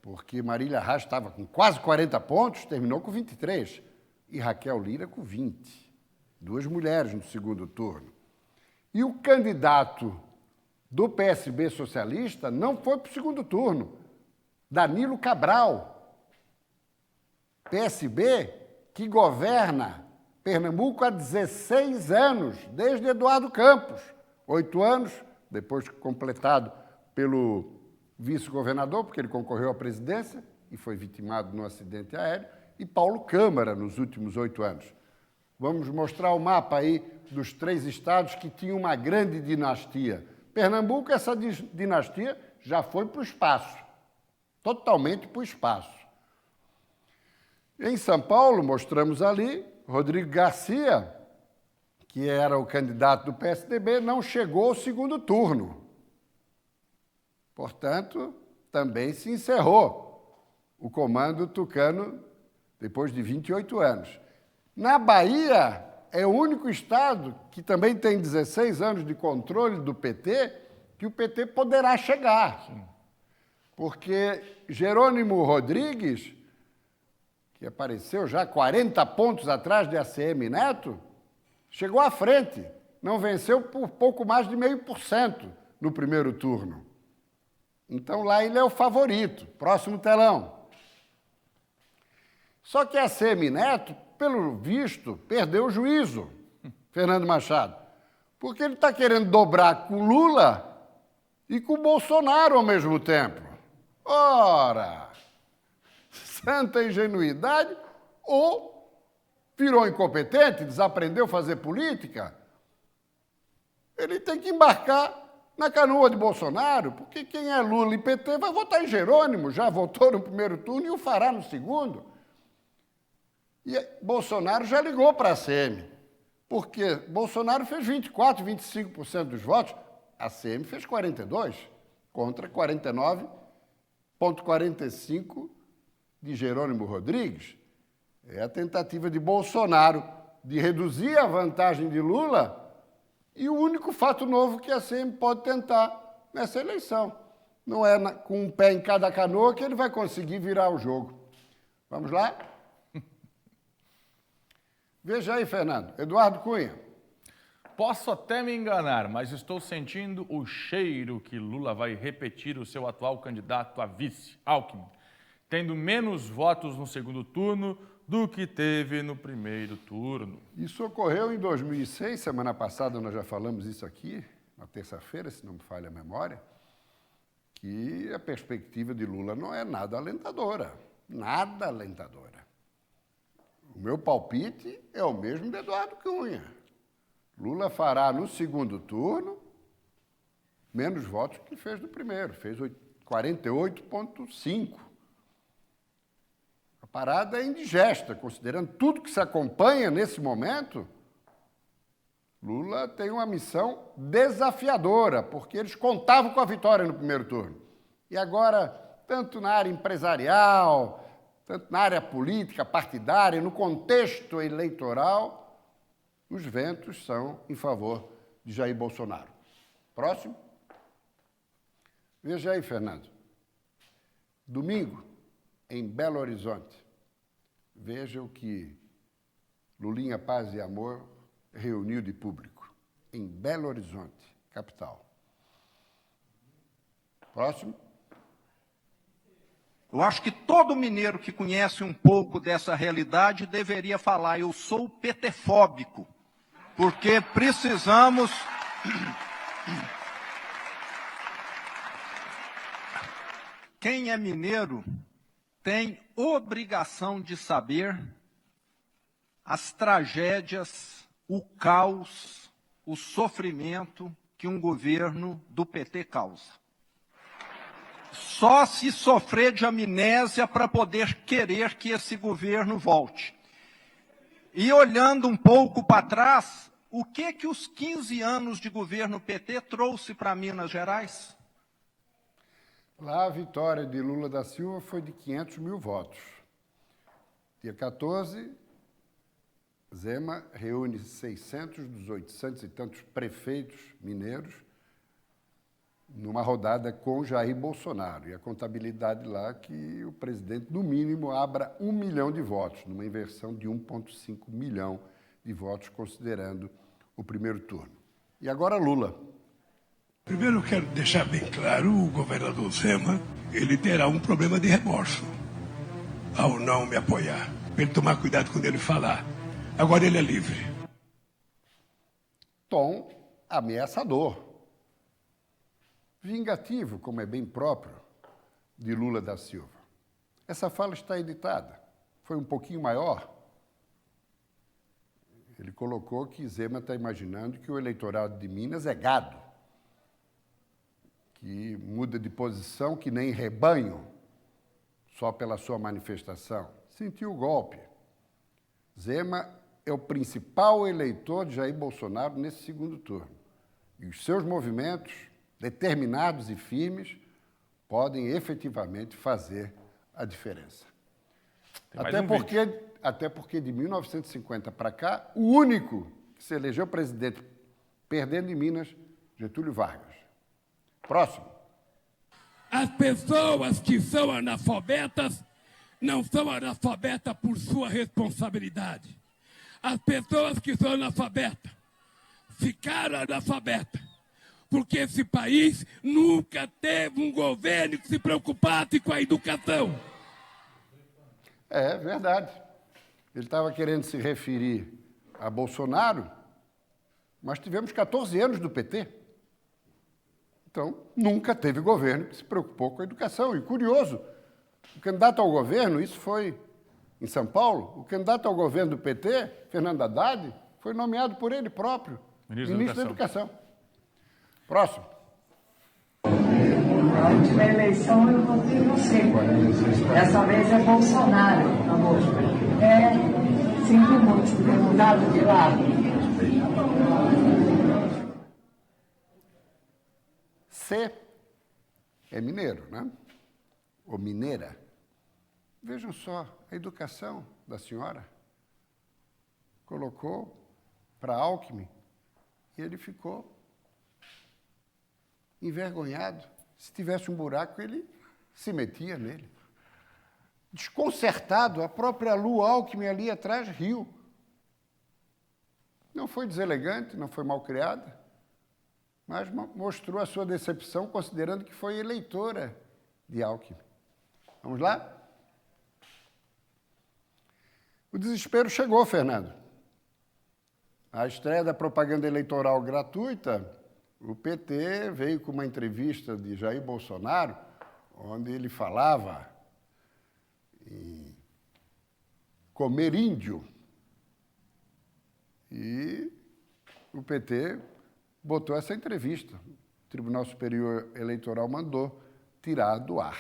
porque Marília Reis estava com quase 40 pontos, terminou com 23, e Raquel Lira com 20. Duas mulheres no segundo turno. E o candidato do PSB socialista não foi para o segundo turno. Danilo Cabral, PSB, que governa Pernambuco há 16 anos, desde Eduardo Campos. 8 anos, depois completado pelo vice-governador, porque ele concorreu à presidência e foi vitimado num acidente aéreo, e Paulo Câmara nos últimos 8 anos. Vamos mostrar o mapa aí dos 3 estados que tinham uma grande dinastia. Pernambuco, essa dinastia já foi para o espaço, totalmente para o espaço. Em São Paulo, mostramos ali, Rodrigo Garcia, que era o candidato do PSDB, não chegou ao segundo turno. Portanto, também se encerrou o comando tucano depois de 28 anos. Na Bahia, é o único estado que também tem 16 anos de controle do PT, que o PT poderá chegar. Sim. Porque Jerônimo Rodrigues, que apareceu já 40 pontos atrás de ACM Neto, chegou à frente, não venceu por pouco mais de 0,5% no primeiro turno. Então lá ele é o favorito. Próximo telão. Só que ACM Neto, pelo visto, perdeu o juízo, Fernando Machado, porque ele está querendo dobrar com Lula e com Bolsonaro ao mesmo tempo. Ora, santa ingenuidade, ou virou incompetente, desaprendeu a fazer política, ele tem que embarcar na canoa de Bolsonaro, porque quem é Lula e PT vai votar em Jerônimo, já votou no primeiro turno e o fará no segundo. E Bolsonaro já ligou para a ACM, porque Bolsonaro fez 24%, 25% dos votos, a ACM fez 42%, contra 49,45% de Jerônimo Rodrigues. É a tentativa de Bolsonaro de reduzir a vantagem de Lula e o único fato novo que a ACM pode tentar nessa eleição. Não é com um pé em cada canoa que ele vai conseguir virar o jogo. Vamos lá? Veja aí, Fernando. Eduardo Cunha. Posso até me enganar, mas estou sentindo o cheiro que Lula vai repetir o seu atual candidato a vice, Alckmin, tendo menos votos no segundo turno do que teve no primeiro turno. Isso ocorreu em 2006, semana passada nós já falamos isso aqui, na terça-feira, se não me falha a memória, que a perspectiva de Lula não é nada alentadora, nada alentadora. O meu palpite é o mesmo de Eduardo Cunha. Lula fará no segundo turno menos votos que fez no primeiro, fez 48,5%. A parada é indigesta, considerando tudo que se acompanha nesse momento. Lula tem uma missão desafiadora, porque eles contavam com a vitória no primeiro turno. E agora, tanto na área empresarial, tanto na área política, partidária, no contexto eleitoral, os ventos são em favor de Jair Bolsonaro. Próximo. Veja aí, Fernando. Domingo, em Belo Horizonte, veja o que Lulinha Paz e Amor reuniu de público. Em Belo Horizonte, capital. Próximo. Eu acho que todo mineiro que conhece um pouco dessa realidade deveria falar: eu sou petefóbico, porque precisamos... Quem é mineiro tem obrigação de saber as tragédias, o caos, o sofrimento que um governo do PT causa. Só se sofrer de amnésia para poder querer que esse governo volte. E olhando um pouco para trás, o que os 15 anos de governo PT trouxe para Minas Gerais? Lá a vitória de Lula da Silva foi de 500 mil votos. Dia 14, Zema reúne 600 dos 800 e tantos prefeitos mineiros numa rodada com Jair Bolsonaro. E a contabilidade lá que o presidente, no mínimo, abra 1 milhão de votos, numa inversão de 1,5 milhão de votos, considerando o primeiro turno. E agora Lula. Primeiro eu quero deixar bem claro, o governador Zema, ele terá um problema de remorso ao não me apoiar. Ele tomar cuidado quando ele falar. Agora ele é livre. Tom ameaçador. Vingativo, como é bem próprio de Lula da Silva. Essa fala está editada. Foi um pouquinho maior. Ele colocou que Zema está imaginando que o eleitorado de Minas é gado, que muda de posição que nem rebanho, só pela sua manifestação. Sentiu o golpe. Zema é o principal eleitor de Jair Bolsonaro nesse segundo turno. E os seus movimentos, determinados e firmes, podem efetivamente fazer a diferença. Até porque de 1950 para cá, o único que se elegeu presidente perdendo em Minas, Getúlio Vargas. Próximo. As pessoas que são analfabetas não são analfabetas por sua responsabilidade. As pessoas que são analfabetas ficaram analfabetas porque esse país nunca teve um governo que se preocupasse com a educação. É verdade. Ele estava querendo se referir a Bolsonaro, mas tivemos 14 anos do PT. Então, nunca teve governo que se preocupou com a educação. E curioso, o candidato ao governo, isso foi em São Paulo, o candidato ao governo do PT, Fernando Haddad, foi nomeado por ele próprio, ministro da Educação. Próximo. Na última eleição eu votei em você. Dessa vez é Bolsonaro, amor. Sinto muito ter mudado de lado. C é mineiro, né? Ou mineira. Vejam só, a educação da senhora colocou para Alckmin e ele ficou envergonhado. Se tivesse um buraco, ele se metia nele. Desconcertado, a própria Lu Alckmin ali atrás riu. Não foi deselegante, não foi mal criada, mas mostrou a sua decepção, considerando que foi eleitora de Alckmin. Vamos lá? O desespero chegou, Fernando. A estreia da propaganda eleitoral gratuita, o PT veio com uma entrevista de Jair Bolsonaro, onde ele falava em comer índio. E o PT botou essa entrevista. O Tribunal Superior Eleitoral mandou tirar do ar.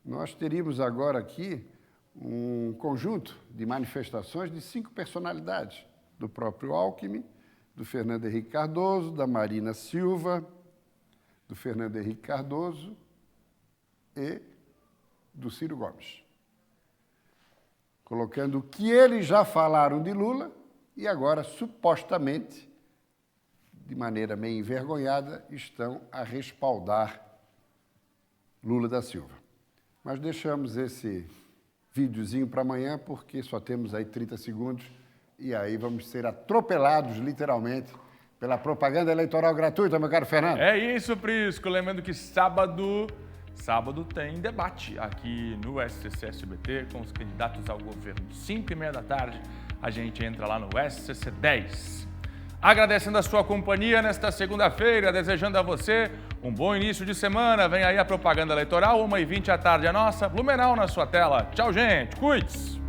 Nós teríamos agora aqui um conjunto de manifestações de 5 personalidades, do próprio Alckmin, do Fernando Henrique Cardoso, da Marina Silva, do Fernando Henrique Cardoso e do Ciro Gomes. Colocando o que eles já falaram de Lula e agora, supostamente, de maneira meio envergonhada, estão a respaldar Lula da Silva. Mas deixamos esse videozinho para amanhã, porque só temos aí 30 segundos e aí vamos ser atropelados, literalmente, pela propaganda eleitoral gratuita, meu caro Fernando. É isso, Prisco. Lembrando que sábado tem debate aqui no SCC-SBT com os candidatos ao governo. 5h30 da tarde, a gente entra lá no SCC 10. Agradecendo a sua companhia nesta segunda-feira, desejando a você um bom início de semana. Vem aí a propaganda eleitoral, 1h20 da tarde, a nossa. Blumenau na sua tela. Tchau, gente. Cuide-se.